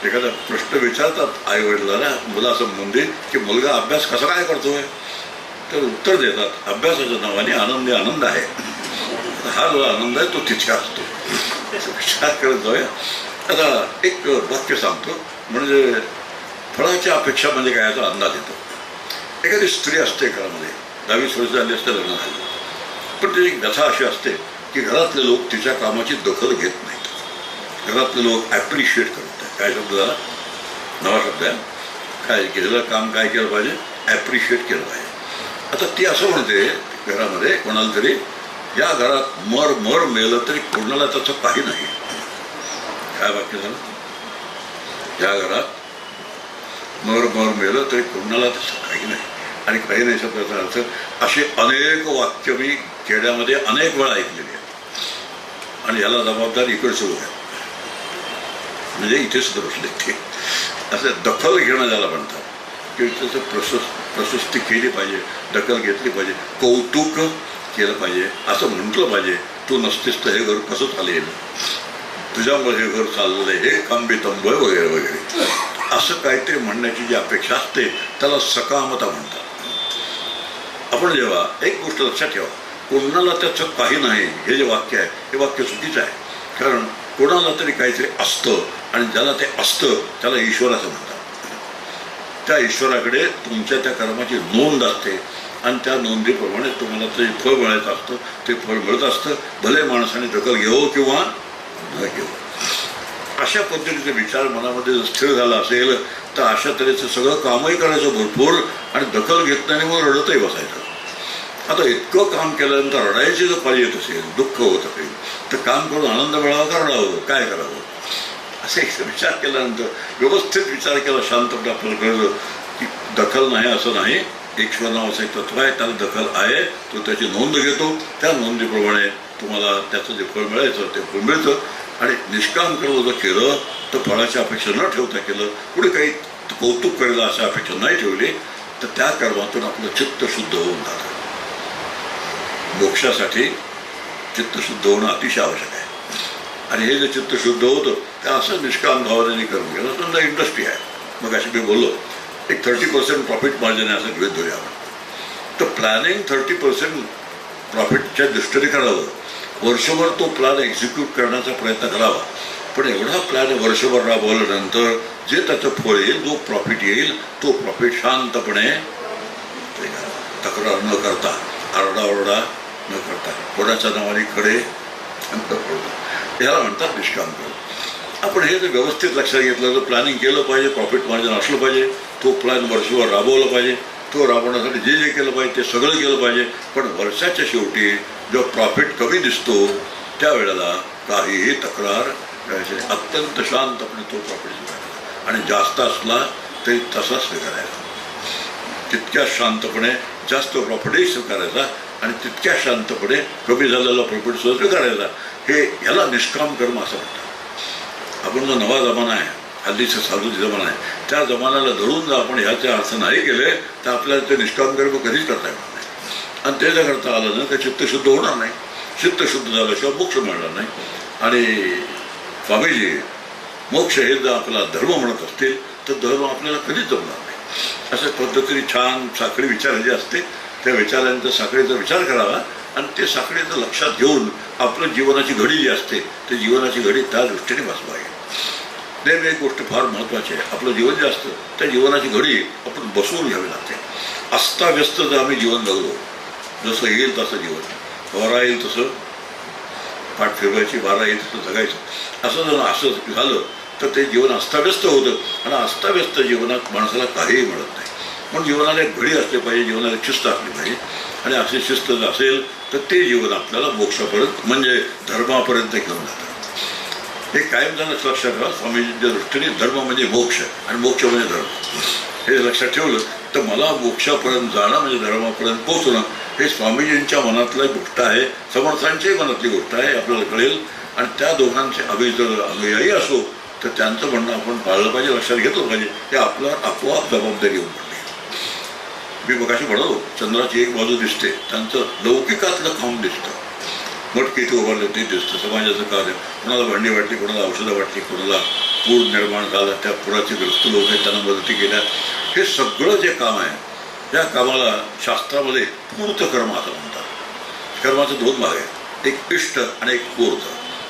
एखादा प्रश्न विचारतात आई वडिलांना मुलासंबंधी की मुलगा अभ्यास कसा काय करतोय, तर उत्तर देतात अभ्यासाच्या नावाने आनंद आहे. हा जो आनंद आहे तो तितका असतो. विचार करत जाऊया. आता एक वाक्य सांगतो म्हणजे फळाची अपेक्षा म्हणजे काय याचा अंदाज येतो. एखादी स्त्री असते घरामध्ये, 22 वर्ष झाली असते लग्न झाली, पण त्याची व्यथा अशी असते की घरातले लोक तिच्या कामाची दखल घेत नाहीत. घरातले लोक ॲप्रिशिएट करत आहेत. काय शब्द झाला, नवा शब्द आहे. काय केलेलं काम काय केलं पाहिजे, ॲप्रिशिएट केलं पाहिजे. आता ती असं म्हणते घरामध्ये कोणाला तरी, या घरात मर मेलं तरी कोणाला त्याचं काही नाही. काय वाक्य झालं, या घरात मर मेलं तरी कोणाला त्याचं काही नाही. आणि काही नाही शब्दाचा अर्थ असे अनेक वाक्य मी खेड्यामध्ये अनेक वेळा ऐकलेली आहेत. आणि याला जबाबदार इकडचं लोक आहे, म्हणजे इथे सुद्धा बसले ते. असं दखल घेणं ज्याला म्हणतात की त्याचं प्रशस्ती केली पाहिजे, दखल घेतली पाहिजे, कौतुक केलं पाहिजे, असं म्हटलं पाहिजे. तू नसतेस तर हे घर कसं चालेल. तुझ्यामुळे हे घर चाललंय, हे खांबी तंबय वगैरे वगैरे असं काहीतरी म्हणण्याची जी अपेक्षा असते त्याला सकामता म्हणतात. आपण जेव्हा एक गोष्ट लक्षात ठेवा, कोणाला त्याचं काही नाही हे जे वाक्य आहे हे वाक्य चुकीचं आहे. कारण कोणाला तरी काहीतरी असतं आणि ज्याला ते असतं त्याला ईश्वराचं म्हणतात. त्या ईश्वराकडे तुमच्या त्या कर्माची नोंद असते आणि त्या नोंदीप्रमाणे तुम्हाला ते फळ मिळायचं असतं, ते फळ मिळत असतं, भले माणसाने दखल घेऊ किंवा न घेऊ. अशा पद्धतीचा विचार मनामध्ये जर स्थिर झाला असेल तर अशा तऱ्हेचं सगळं कामही करायचं भरपूर आणि दखल घेत नाही मग रडतही बसायचं. आता इतकं काम केल्यानंतर रडायची जर पाळी येत असेल, दुःख होत असेल, तर काम करून आनंद मिळावा का रडावं, काय करावं असे विचार केल्यानंतर व्यवस्थित विचार केला शांतपणे आपल्याला कळलं की दखल नाही असं नाही. ईश्वर नावाचं एक तत्व आहे, त्याला दखल आहे, तो त्याची नोंद घेतो, त्या नोंदीप्रमाणे तुम्हाला त्याचं जे फळ मिळायचं ते फळ मिळतं. आणि निष्काम कर्म जर केलं तर फळाची अपेक्षा न ठेवता केलं, पुढे काही कौतुक करायला अशा अपेक्षा नाही ठेवली तर त्या कर्मातून आपलं चित्त शुद्ध होऊन जातं. मोक्षासाठी चित्त शुद्ध होणं अतिशय आवश्यक आहे. आणि हे जे चित्त शुद्ध होतं ते असं निष्काम भावनेने करून गेलं. समजा इंडस्ट्री आहे, मग अशी मी बोललो एक 30% प्रॉफिट मार्जिन आहे असं गृहीत धरूया आपण, तर प्लॅनिंग 30% प्रॉफिटच्या दृष्टीने करावं. वर्षभर तो प्लॅन एक्झिक्यूट करण्याचा प्रयत्न करावा. पण एवढा प्लॅन वर्षभर राबवल्यानंतर जे त्याचं फळ येईल, जो प्रॉफिट येईल, तो प्रॉफिट शांतपणे तक्रार न करता, आरडाओरडा न करता, कोणाच्या नावाने खडे ह्याला म्हणतात निष्काम करून. आपण हे जर व्यवस्थित लक्षात घेतलं तर प्लॅनिंग केलं पाहिजे, प्रॉफिट मार्जिन असलं पाहिजे, तो प्लॅन वर्षभर राबवला पाहिजे, तो राबवण्यासाठी जे जे केलं पाहिजे ते सगळं केलं पाहिजे. पण वर्षाच्या शेवटी जो प्रॉफिट कमी दिसतो त्यावेळेला काहीही तक्रार करायची, अत्यंत शांतपणे तो प्रॉफिट स्वीकारायचा आणि जास्त असला तरी तसा स्वीकारायचा. तितक्या शांतपणे जास्त प्रॉफिटही स्वीकारायचा आणि तितक्या शांतपणे कमी झालेला प्रॉफिट सुद्धा स्वीकारायचा. हे ह्याला निष्काम कर्म असं म्हणतात. आपण जो नवा जमाना आहे, हल्लीचा साधूचा जमाना आहे, त्या जमान्याला धरून जर आपण ह्याचे अर्थ नाही केले तर आपल्याला ते निष्काम कर्म कधीच करता येणार नाही. आणि ते जर करता आलं ना तर चित्त शुद्ध होणार नाही. चित्त शुद्ध झाल्याशिवाय मोक्ष मिळणार नाही. आणि स्वामीजी मोक्ष हे जर आपला धर्म म्हणत असतील तर धर्म आपल्याला कधीच जमणार नाही. अशा पद्धतीने छान साखळी विचार जे असते त्या विचारांचा साखळीचा विचार करावा आणि ते साखळीचं लक्षात घेऊन आपलं जीवनाची घडी जी असते ते जीवनाची घडी त्या दृष्टीने बसवावी. नेहमी एक गोष्ट फार महत्त्वाची आहे, आपलं जीवन जे असतं त्या जीवनाची घडी आपण बसवून घ्यावी लागते. अस्ताव्यस्त जर आम्ही जीवन जगलो, जसं येईल तसं जीवन, वारा येईल तसं पाठ फिरवायची, वारा येईल तसं जगायचं, असं झालं तर ते जीवन अस्ताव्यस्त होतं. आणि अस्ताव्यस्त जीवनात माणसाला काहीही मिळत नाही. पण जीवनाला एक घडी असली पाहिजे, जीवनाला एक शिस्त असली पाहिजे. आणि अशी शिस्त जर असेल तर ते जीवन आपल्याला मोक्षापर्यंत म्हणजे धर्मापर्यंत घेऊन जातं. हे कायम जाणं लक्षात ठेवा. स्वामीजींच्या दृष्टीने धर्म म्हणजे मोक्ष आणि मोक्ष म्हणजे धर्म, हे लक्षात ठेवलं तर मला मोक्षापर्यंत जाणं म्हणजे धर्मापर्यंत पोहोचणं हे स्वामीजींच्या मनातली गोष्ट आहे, समर्थांच्याही मनातली गोष्ट आहे, आपल्याला कळेल. आणि त्या दोघांचे आम्ही जर अनुयायी असो तर त्यांचं म्हणणं आपण पाळलं पाहिजे, लक्षात घेतलं पाहिजे. हे आपल्यावर आपोआप जबाबदारी येऊन पडली. मी मगाशी म्हणतो चंद्राची एक बाजू दिसते, त्यांचं लौकिकातलं काम दिसतं, मठ किती उभारलं ते दिसतं, समाजाचं कार्य, कोणाला भांडी वाटली, कोणाला औषधं वाटली, कोणाला पूर निर्माण झाला, त्या पुराचे ग्रस्त लोक आहेत त्यांना मदती केल्या, हे सगळं जे काम आहे या कामाला शास्त्रामध्ये पूर्त कर्म असं म्हणतात. कर्माचे दोन भाग आहेत, एक इष्ट आणि एक पूर्त.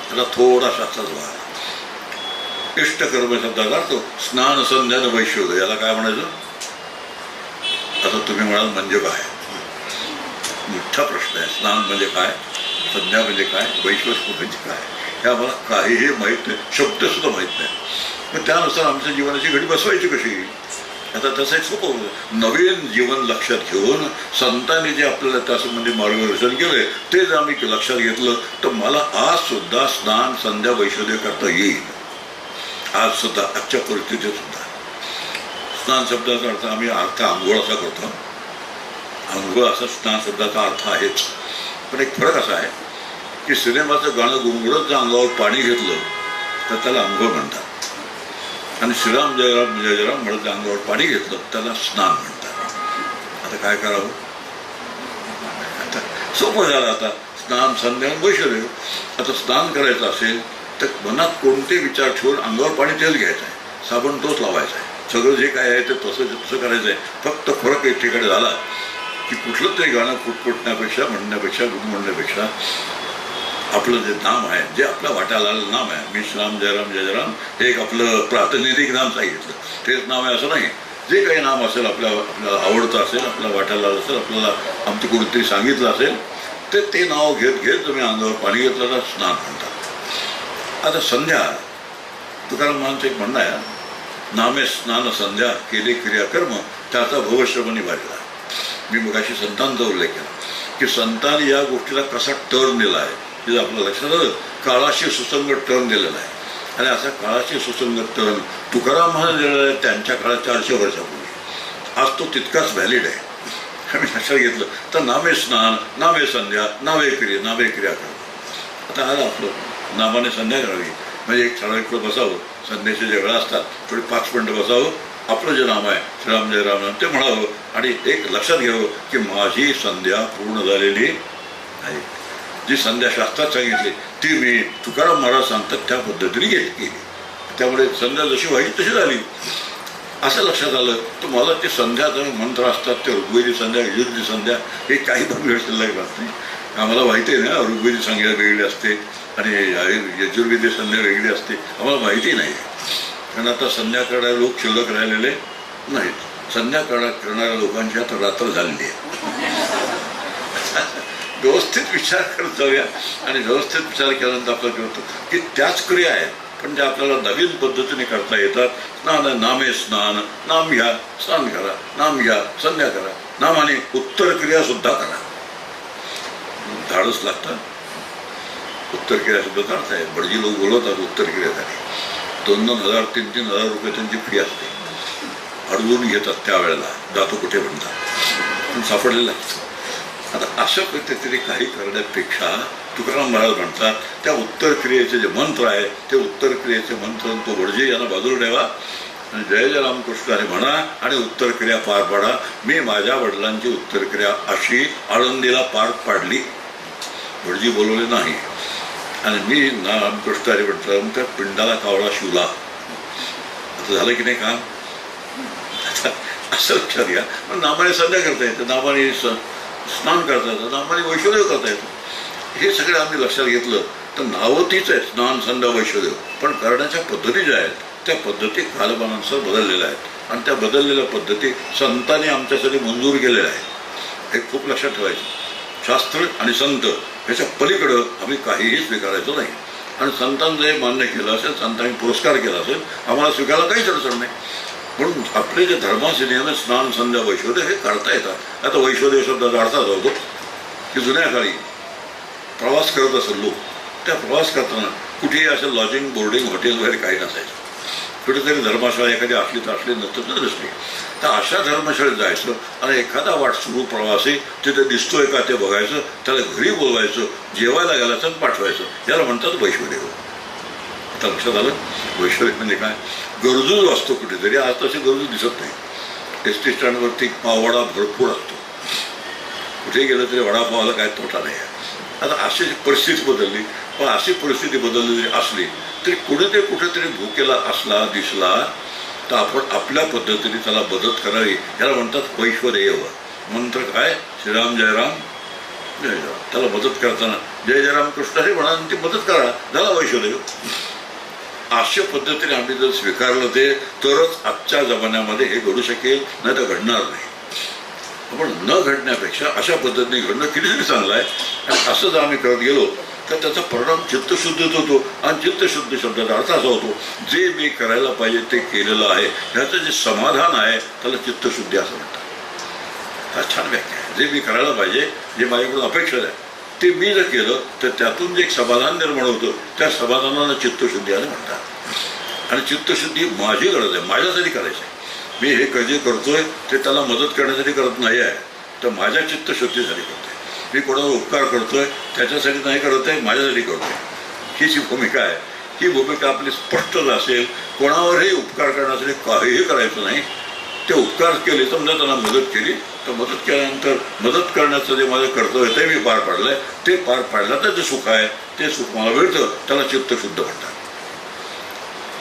त्याला थोडा शास्त्राचा भाग. इष्ट कर्म शब्दाचा अर्थ स्नान संध्यान वैश्योदय, याला काय म्हणायचं? आता तुम्ही म्हणाल म्हणजे काय? मोठा प्रश्न आहे. स्नान म्हणजे काय, संध्या म्हणजे काय, वैश्वस्व म्हणजे काय, हे आम्हाला काहीही माहीत नाही, शब्दसुद्धा माहीत नाही. मग त्यानुसार आमच्या जीवनाची घडी बसवायची कशी? आता तसं एक सोपं नवीन जीवन लक्षात घेऊन संतांनी जे आपल्याला त्यासंबंधी मार्गदर्शन केलं ते जर आम्ही लक्षात घेतलं तर मला आज सुद्धा स्नान संध्या वैश्वदेय करता येईल. आज सुद्धा आजच्या परिस्थितीत सुद्धा स्नान शब्दाचा अर्थ आम्ही अर्थ आंघोळ असा करतो. आंघोळ असा स्नान शब्दाचा अर्थ आहेच. पण एक फरक असा आहे की सिनेमाचं गाणं गुणगुणत जर अंगावर पाणी घेतलं तर त्याला आंघोळ म्हणतात आणि श्रीराम जयराम जय जयराम म्हणत अंगावर पाणी घेतलं त्याला स्नान म्हणतात. आता काय करावं? आता सोपं झालं. आता स्नान संध्या वैश्वदेव. आता स्नान करायचं असेल तर मनात कोणते विचार ठेवून अंगावर पाणी तेल घ्यायचं आहे, साबण तोच लावायचा आहे, सगळं जे काय आहे ते तसं करायचं आहे. फक्त फरक एक ठिकाणी झाला की कुठलं तरी गाणं फुटफुटण्यापेक्षा म्हणण्यापेक्षा गुणगुणण्यापेक्षा आपलं जे नाम आहे, जे आपल्या वाट्याला आलेलं नाम आहे, मी श्रीराम जयराम जय जयराम, हे एक आपलं प्रातिनिधिक नाम सांगितलं, तेच नाव आहे असं नाही. जे काही नाम असेल आपल्याला आवडतं असेल, आपल्या वाट्याला असेल, आपल्याला आमचं कोणीतरी सांगितलं असेल, ते नाव घेत घेत तुम्ही अंगावर पाणी घेतलं तर स्नान म्हणतात. आता संध्या, तुकाराम महाराजांचं एक म्हणणं आहे, नामे स्नान संध्या केले क्रियाकर्म त्याचा भविष्यवाणी निभारला. मी मगाशी संतांचा उल्लेख केला की संतांनी या गोष्टीला कसा टर्न दिला आहे, हे आपल्या लक्षात आलं. काळाशी सुसंगत टर्न दिलेला आहे. आणि असा काळाशी सुसंगत टर्न तुकाराम महाराज दिलेला आहे त्यांच्या काळात 400 वर्षापूर्वी. आज तो तितकाच व्हॅलिड आहे. आम्ही लक्षात घेतलं तर नामे स्नान, नामे संध्या, नावे क्रिया करा. आता आलं आपलं नामाने संध्या करावी म्हणजे एक ठराविक बसावं, संध्याचे जे वेळा असतात थोडी 5 मिनिटं बसावं, आपलं जे नाम आहे श्रीराम जय राम ते म्हणावं आणि एक लक्षात घ्यावं की माझी संध्या पूर्ण झालेली आहे. जी संध्या शास्त्रात सांगितली ती मी तुकाराम महाराज सांगतात त्या पद्धतीने केली. त्यामुळे संध्या जशी व्हायची तशी झाली. असं लक्षात आलं तर मला ते संध्याचे मंत्र असतात, ते ऋग्वेदी संध्या, यजुर्वेदी संध्या, हे काही पण वेळ शिल्लक नाही. आम्हाला माहिती आहे ना, ऋग्वेदी संध्या वेगळी असते आणि यजुर्वेदी संध्या वेगळी असते, आम्हाला माहिती नाही. कारण आता संध्या करणारे लोक शिल्लक राहिलेले नाहीत. संध्या करणाऱ्या लोकांची आता रात्र झालेली आहे. व्यवस्थित विचार करत जाऊया आणि व्यवस्थित विचार केल्यानंतर आपल्याला कळतं की त्याच क्रिया आहेत पण ज्या आपल्याला नवीन पद्धतीने करता येतात. नामे स्नान, नाम घ्या, स्नान करा, नाम घ्या, संध्या करा, नामाने उत्तर क्रिया सुद्धा करा. धाडच लागतं. उत्तर क्रिया सुद्धा काढताय. बडजी लोक बोलवतात उत्तर क्रियासाठी 2,000 3,000 रुपये त्यांची फी असते. अडवून घेतात त्यावेळेला, जातो कुठे म्हणतात, पण सापडलेलं असतं. आता अशा पद्धतीने काही करण्यापेक्षा तुकाराम महाराज म्हणतात त्या उत्तर क्रियेचे जे मंत्र आहे ते उत्तर क्रियेचे मंत्र तो वडजी यांना बाजूला ठेवा आणि जय जय रामकृष्ण हरी म्हणा आणि उत्तर क्रिया पार पाडा. मी माझ्या वडिलांची उत्तर क्रिया अशी आळंदीला पार पाडली, वडजी बोलवले नाही, आणि मी रामकृष्ण हरी म्हटलं त्या पिंडाला कावळा शिवला. आता झालं की नाही काम. असं लक्षात घ्या. पण नामाने संध्या करता येतं, नामाने स्नान करता येतं, नामाने वैष्णवदेव करता येतं. हे सगळं आम्ही लक्षात घेतलं तर नावं तीच आहे, स्नान संध्या वैष्णवदेव, पण करण्याच्या पद्धती ज्या आहेत त्या पद्धती कालमानानुसार बदललेल्या आहेत आणि त्या बदललेल्या पद्धती संतांनी आमच्यासाठी मंजूर केलेल्या आहेत. हे खूप लक्षात ठेवायचं. शास्त्र आणि संत ह्याच्या पलीकडं आम्ही काहीही स्वीकारायचं नाही. आणि संतांचं हे मान्य केलं असेल, संतांनी पुरस्कार केला असेल, आम्हाला स्वीकारायला काहीच अडचण नाही. म्हणून आपले जे धर्माचे नियम आहे स्नान संध्या वैष्णवदेव हे करता येतात. आता वैष्णवदेव शब्दाचा अर्थ असा होतो की जुन्या काळी प्रवास करत असेल लोक, त्या प्रवास करताना कुठेही असं लॉजिंग बोर्डिंग हॉटेल वगैरे काही नसायचं. कुठेतरी धर्मशाळा एखादी असली तर असली, नसतं तर नसली. तर अशा धर्मशाळेत जायचं आणि एखादा वाट सुरू प्रवासी तिथे दिसतोय का ते बघायचं, त्याला घरी बोलवायचं, जेवायला घालायचं आणि पाठवायचं. याला म्हणतात वैष्णवदेव. आता लक्षात आलं वैष्णवदेव म्हणजे काय. गरजू असतो कुठेतरी, आज तसे गरजू दिसत नाही. एस टी स्टँडवरती पाववडा भरपूर असतो, कुठे गेलं तरी वडापावाला काय तोटा नाही आहे. आता अशी परिस्थिती बदलली, पण अशी परिस्थिती बदलली जरी असली तरी कुठेतरी भुकेला असला दिसला तर आपण आपल्या पद्धतीने त्याला मदत करावी. याला म्हणतात वैश्वदेव. मंत्र काय, श्रीराम जयराम जय जयराम. त्याला मदत करताना जय जयराम कृष्ण हे म्हणा, ती मदत करा, झाला वैश्वदेव. अशा पद्धतीने आम्ही जर स्वीकारलं ते तरच आजच्या जमान्यामध्ये हे घडू शकेल, नाही तर घडणार नाही. आपण न घडण्यापेक्षा अशा पद्धतीने घडणं कितीतरी चांगलं आहे. आणि असं जर आम्ही करत गेलो तर त्याचा परिणाम चित्तशुद्धीत होतो. आणि चित्तशुद्धी शब्दाचा अर्थ असा होतो जे मी करायला पाहिजे ते केलेलं आहे ह्याचं जे समाधान आहे त्याला चित्तशुद्धी असं म्हणतात. हा छान व्याख्या आहे. जे मी करायला पाहिजे, जे माझ्याकडून अपेक्षा आहे ते मी जर केलं तर त्यातून जे एक समाधान निर्माण होतं त्या समाधानाला चित्तशुद्धी असं म्हणतात. आणि चित्तशुद्धी माझी गरज आहे, माझ्यासाठी करायचं आहे. मी हे जे करतोय ते त्याला मदत करण्यासाठी करत नाही आहे, तर माझ्या चित्तशुद्धीसाठी करतोय. मी कोणावर उपकार करतोय त्याच्यासाठी नाही करत आहे, माझ्यासाठी करतोय. ही जी भूमिका आहे ही भूमिका आपली स्पष्ट असेल. कोणावरही उपकार करण्यासाठी काहीही करायचं नाही. ते उपकार केले, समजा त्यांना मदत केली तर मदत केल्यानंतर मदत करण्याचं जे माझं कर्तव्य ते मी पार पाडलंय, ते पार पाडल्याचं जे सुख आहे ते सुख मला मिळतं, त्याला चित्तशुद्ध म्हणतात.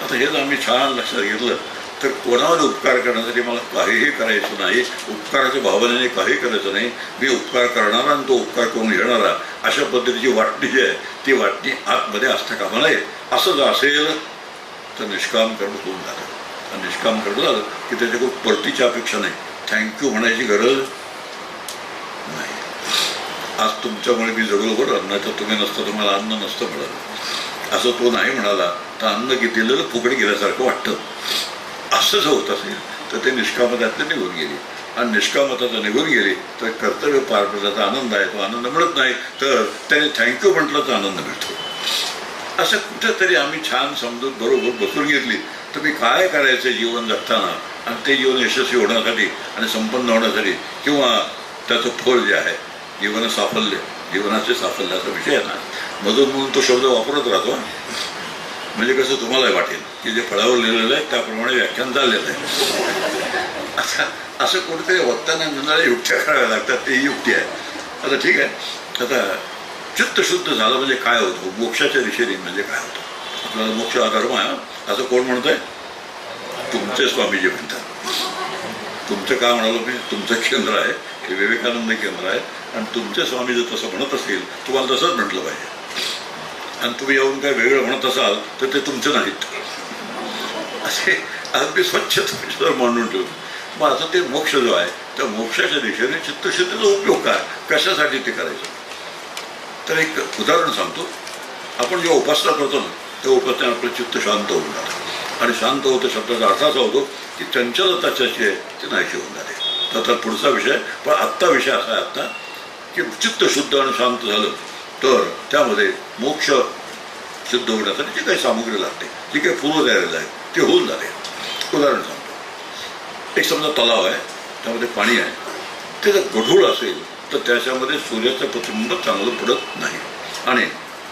आता हेच आम्ही छान लक्षात घेतलं तर कोणावर उपकार करण्यासाठी मला काहीही करायचं नाही, उपकाराच्या भावनेने काही करायचं नाही. मी उपकार करणारा आणि तो उपकार करून घेणारा अशा पद्धतीची वाटणी जी आहे ती वाटणी आतमध्ये असता कामा नये. असं जर असेल तर निष्काम कर्म होऊन जातं. आणि निष्काम कर्म झालं की त्याच्याकडून परतीची अपेक्षा नाही, थँक्यू म्हणायची गरज नाही. आज तुमच्यामुळे मी जगलो बरं, अन्नाचं तुम्ही नसतं तुम्हाला अन्न नसतं मिळालं, असं तो नाही म्हणाला तर अन्न दिलेलं फुकट गेल्यासारखं वाटतं. असं जर होत असेल तर ते निष्कामतातलं निघून गेली, आणि निष्कामताचं निघून गेली तर कर्तव्य पार पडल्याचा आनंद आहे, तो आनंद मिळत नाही तर त्याने थँक्यू म्हटल्याचा आनंद मिळतो. असं कुठेतरी आम्ही छान समजून बरोबर बसून घेतली तर मी काय करायचं जीवन जगताना, आणि ते जीवन यशस्वी होण्यासाठी आणि संपन्न होण्यासाठी, किंवा त्याचं फळ जे आहे जीवन साफल्य, जीवनाचे साफल्याचा विषय आहे ना, मधून म्हणून तो शब्द वापरत राहतो. म्हणजे कसं तुम्हाला वाटेल की जे फळावर लिहिलेलं आहे त्याप्रमाणे व्याख्यान झालेलं आहे. असं कोणीतरी वक्ताना निराळ्या युक्त्या कराव्या लागतात, ते युक्ती आहे. आता ठीक आहे, आता चित्तशुद्ध झालं म्हणजे काय होतं, मोक्षाच्या दिशेने म्हणजे काय होतं. आपल्याला मोक्ष हा धर्म आहे असं कोण म्हणतंय? तुमचे स्वामीजी म्हणतात. तुमचं का म्हणालो मी? तुमचं केंद्र आहे, हे विवेकानंद केंद्र आहे, आणि तुमचे स्वामी जर तसं म्हणत असतील तुम्हाला तसंच म्हटलं पाहिजे. आणि तुम्ही येऊन काय वेगळं म्हणत असाल तर ते तुमचे नाहीत, असे अगदी स्वच्छ तुम्ही मांडून ठेवतो. मग आता ते मोक्ष जो आहे त्या मोक्षाच्या दिशेने चित्तशुद्धीचा उपयोग काय, कशासाठी ते करायचं? तर एक उदाहरण सांगतो. आपण जेव्हा उपासना करतो ना तेव्हा उपासना आपलं चित्त शांत होऊन जातं, आणि शांत होतं शब्दाचा अर्थ असा होतो की चंचलताची आहे ते नाहीशी होऊन जाते. तर पुढचा विषय, पण आत्ता विषय असा आहे आत्ता की चित्त शुद्ध आणि शांत झालं तर त्यामध्ये मोक्ष सिद्ध होण्यासाठी जी काही सामग्री लागते, जी काही फुलं द्यायला आहे ते होऊन जाते. उदाहरण सांगतो. एक समजा तलाव आहे, त्यामध्ये पाणी आहे, ते जर गढूळ असेल तर त्याच्यामध्ये सूर्याचं प्रतिबिंब चांगलं पडत नाही, आणि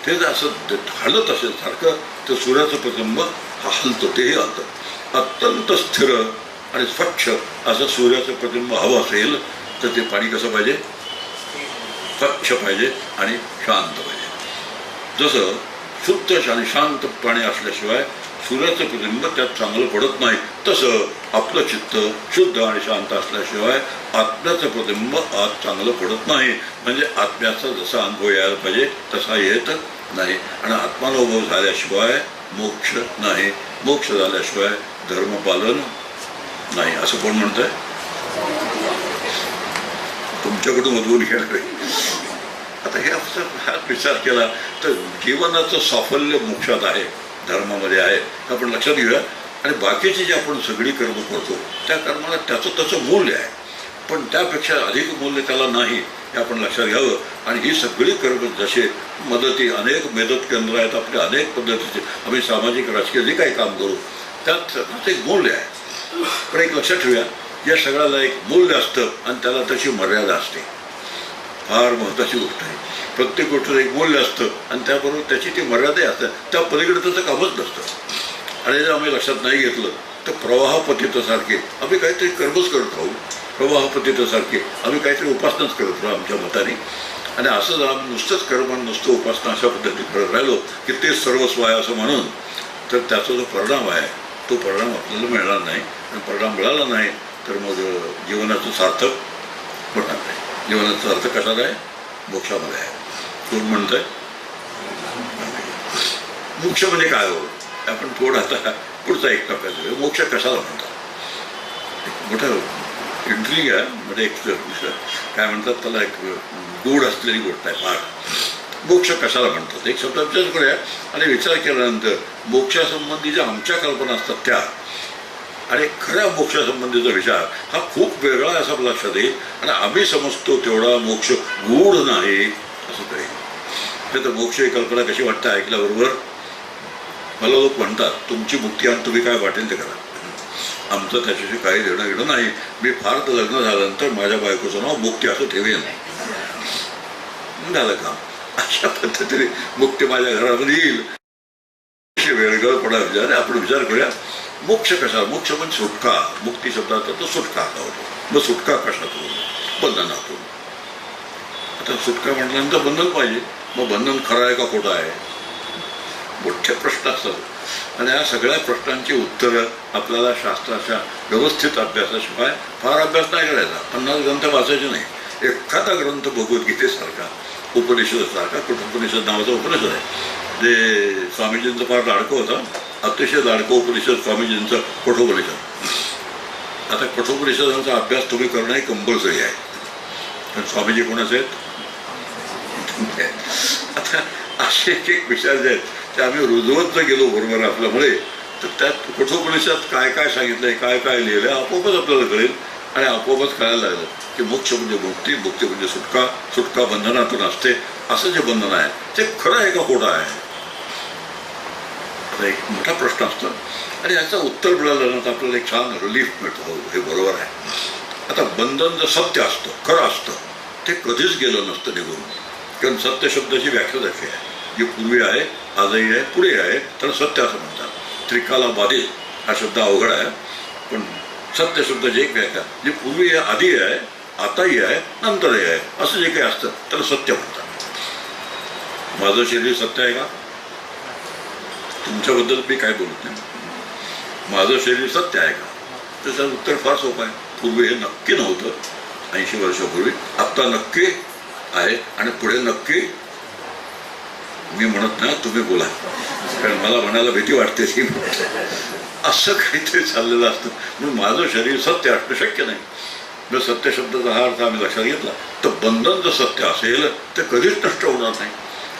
ते जर असं हलत असेल सारखं तर सूर्याचं प्रतिबिंब हा हलतं, तेही हलतं. अत्यंत स्थिर आणि स्वच्छ असं सूर्याचं प्रतिबिंब हवं असेल तर ते पाणी कसं पाहिजे? स्वच्छ पाहिजे आणि शांत पाहिजे. जसं शुद्ध आणि शांत पाणी असल्याशिवाय सूर्याचं प्रतिबिंब त्यात चांगलं पडत नाही, तसं आपलं चित्त शुद्ध आणि शांत असल्याशिवाय आत्म्याचं प्रतिबिंब आत चांगलं पडत नाही. म्हणजे आत्म्याचा जसा अनुभव यायला पाहिजे तसा येत नाही, आणि आत्मानुभव झाल्याशिवाय मोक्ष नाही, मोक्ष झाल्याशिवाय धर्मपालन नाही. असं कोण म्हणतंय? तुमच्याकडून उद्भवून घ्यायला. आता हे हा विचार केला तर जीवनाचं साफल्य मोक्षात आहे, धर्मामध्ये आहे, आपण लक्षात घेऊया. आणि बाकीची जी आपण सगळी कर्म करतो त्या कर्माला त्याचं मूल्य आहे, पण त्यापेक्षा अधिक मूल्य त्याला नाही हे आपण लक्षात घ्यावं. आणि ही सगळी कर्म जसे मदती, अनेक मदत केंद्र आहेत आपले, अनेक पद्धतीचे आम्ही सामाजिक राजकीय जे काही काम करू त्यात एक मूल्य आहे. पण एक लक्षात ठेवूया, या सगळ्याला एक मूल्य असतं आणि त्याला तशी मर्यादा असते. फार महत्त्वाची गोष्ट आहे. प्रत्येक गोष्टीला एक मूल्य असतं आणि त्याबरोबर त्याची ती मर्यादा असते, त्या पलीकडे त्याचं कामच नसतं. आणि जर आम्ही लक्षात नाही घेतलं तर प्रवाहपतितासारखे आम्ही काहीतरी कर्मच करत राहू, प्रवाहपतितासारखे आम्ही काहीतरी उपासनाच करत राहू आमच्या मताने. आणि असं जर आम्ही नुसतंच कर्म नुसतं उपासना अशा पद्धतीने करत राहिलो की ते सर्वस्व आहे असं म्हणून, तर त्याचा जो परिणाम आहे तो परिणाम आपल्याला मिळणार नाही. आणि परिणाम मिळाला नाही तर मग जीवनाचं सार्थक होणार नाही. जीवनाचा अर्थ कशाला आहे? मोक्षामध्ये आहे. कोण म्हणतंय? मोक्ष म्हणजे काय हो? आपण थोडं आता पुढचा एक टप्प्यात मोक्ष कशाला म्हणतात? मोठं इंट्रिग आहे, म्हणजे एक काय म्हणतात त्याला, एक गूढ असलेली गोष्ट आहे फार. मोक्ष कशाला म्हणतात एक शब्द विचार करूया. आणि विचार केल्यानंतर मोक्षासंबंधी ज्या आमच्या कल्पना असतात त्या आणि खऱ्या मोक्षासंबंधीचा विचार हा खूप वेगळा असा लक्षात येईल. आणि आम्ही समजतो तेवढा मोक्ष गूढ नाही असं कळेल. तर मोक्ष ही कल्पना कशी वाटतं ऐकल्याबरोबर? मला लोक म्हणतात तुमची मुक्ती आणि तुम्ही काय वाटेल ते करा, आमचं त्याच्याशी काही देणं घेणं नाही. मी फार तर लग्न झाल्यानंतर माझ्या बायकोचं नाव मुक्ती असं ठेवेल, झालं काम. अशा पद्धतीने मुक्ती माझ्या घरामध्ये येईल. वेळगळपणा विचार आपण विचार करूया. मोक्ष कशा? मोक्ष म्हणजे सुटका. मुक्ती शब्दाचा तो सुटका होतो. मग सुटका कशात होतो? बंधनातून. आता सुटका म्हटल्यानंतर बंधन पाहिजे. मग बंधन खरं आहे का खोटं आहे, मोठे प्रश्न असतात. आणि या सगळ्या प्रश्नांची उत्तरं आपल्याला शास्त्राच्या व्यवस्थित अभ्यासाशिवाय फार अभ्यास नाही करायचा. 50 ग्रंथ वाचायचे नाही. एखादा ग्रंथ भगवद्गीतेसारखा, उपनिषदासारखा, कठोपनिषद नावाचा उपनिषद आहे, जे स्वामीजींचं फार लाडकं होतं, अतिशय लाडकं उपनिषद स्वामीजींचं कठोपनिषद. आता कठोपनिषदांचा अभ्यास तुम्ही करणं हे कंपल्सरी आहे. पण स्वामीजी कोणाचे आहेत? आता असे एक विचार जे आहेत ते आम्ही रुजवत जर गेलो बरोबर असल्यामुळे, तर त्यात कठोपनिषद काय काय सांगितलंय, काय काय लिहिलंय, आपोआपच आपल्याला कळेल. आणि आपोआपच कळायला लागलं की मोक्ष म्हणजे मुक्ती, मुक्ती म्हणजे सुटका, सुटका बंधनातून असते. असं जे बंधन आहे ते खरं आहे का खोटं आहे, आता एक मोठा प्रश्न असतो. आणि याचं उत्तर मिळालं तर आपल्याला एक छान रिलीफ मिळतो. हे बरोबर आहे. आता बंधन जर सत्य असतं, खरं असतं, ते कधीच गेलं नसतं निघून. कारण सत्य शब्दाची व्याख्या अशी आहे, जी पूर्वी आहे, आजही आहे, पुढे आहे, तर सत्य असं म्हणतात. त्रिकाला बाधित हा शब्द अवघड आहे, पण सत्य शब्दाची एक व्याख्या, जी पूर्वी आहे, आधी आहे, आताही आहे, नंतरही आहे, असं जे काही असतं त्याला सत्य म्हणतात. माझं शरीर सत्य आहे का? तुमच्याबद्दल मी काय बोलत नाही. माझं शरीर सत्य आहे का? त्याचं उत्तर फार सोपं आहे. पूर्वी हे नक्की नव्हतं, 80 वर्षापूर्वी. आत्ता नक्की आहे आणि पुढे नक्की. मी म्हणत नाही, तुम्ही बोला, कारण मला म्हणायला भीती वाटते की असं काहीतरी चाललेलं असतं. म्हणून माझं शरीर सत्य असणं शक्य नाही. जर सत्य शब्दाचा हा अर्थ आम्ही लक्षात घेतला तर बंधन जर सत्य असेल तर कधीच नष्ट होणार नाही.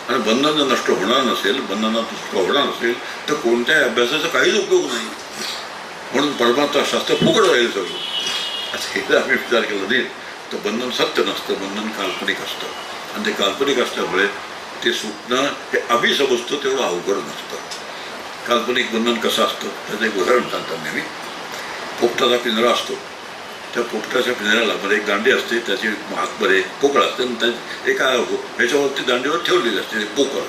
आणि बंधन जर नष्ट होणार नसेल, बंधनात नष्ट होणार नसेल, तर कोणत्याही अभ्यासाचा काहीच उपयोग नाही. म्हणून परमात्मा शास्त्र फुकट राहील सगळं. असं हे जर आम्ही विचार केला नाही तर बंधन सत्य नसतं, बंधन काल्पनिक असतं. आणि ते काल्पनिक असल्यामुळे ते सुटणं हे आम्ही समजतो तेवढं अवघड नसतं. काल्पनिक बंधन कसं असतं त्याचं एक उदाहरण सांगतात नेहमी. पोपटाचा पिंजरा असतो. त्या पोपटाच्या पिंजऱ्याला मध्ये एक दांडी असते, त्याची आतमध्ये पोकळ असते, आणि त्या एका ह्याच्यावरती दांडीवर ठेवलेली असते पोकळ.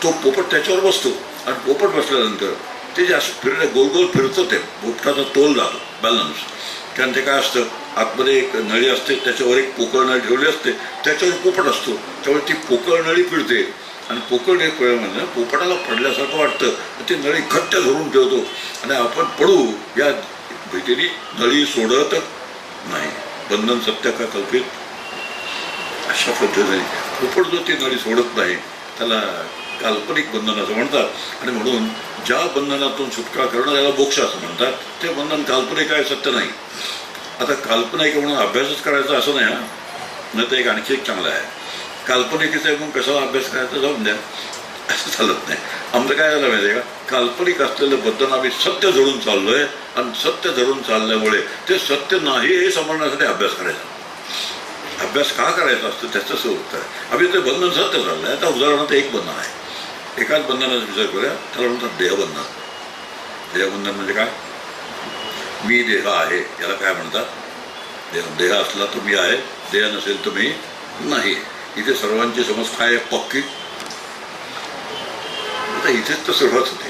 तो पोपट त्याच्यावर बसतो आणि पोपट बसल्यानंतर ते जे असं गोल गोल फिरतं, ते पोपटाचा तोल जातो, बॅलन्स. कारण ते काय असतं, आतमध्ये एक नळी असते, त्याच्यावर एक पोकळ नळी ठेवली असते, त्याच्यावर पोपट असतो. त्यामुळे ती पोकळ नळी फिरते आणि पोकळ नळी म्हणजे पोपटाला पडल्यासारखं वाटतं, ती नळी घट्ट धरून ठेवतो आणि आपण पडू या भीतीने नळी सोडत नाही. बंधन सत्य का कल्पित, अशा पद्धतीने पोपट जो ती नळी सोडत नाही त्याला काल्पनिक बंधन असं म्हणतात. आणि म्हणून ज्या बंधनातून सुटका करणं त्याला मोक्ष असं म्हणतात. ते बंधन काल्पनिक आहे, सत्य नाही. आता काल्पनिक म्हणून अभ्यासच करायचा असं नाही. नाही तर एक आणखी एक चांगलं आहे, काल्पनिकीचा आहे म्हणून कशाला अभ्यास करायचा, जाऊन द्या, असं चालत नाही. आमचं काय झालं माहिती आहे का, काल्पनिक असलेलं बंधन आम्ही सत्य धरून चाललोय आणि सत्य धरून चालल्यामुळे ते सत्य नाही हे समजण्यासाठी अभ्यास करायचा. अभ्यास का करायचा असतं त्याचं स्वरूप आहे. आम्ही ते बंधन सत्य चाललं आहे. आता उदाहरणार्थ एक बंधन आहे, एकाच बंधनाचा विचार करूया, त्याला म्हणतात देहबंधन. देहबंधन म्हणजे काय? मी देह आहे याला काय म्हणतात? देह असला तर मी आहे, देह नसेल तर मी नाही. इथे सर्वांची समज काय आहे, पक्की. आता इथेच तर सुरुवात होते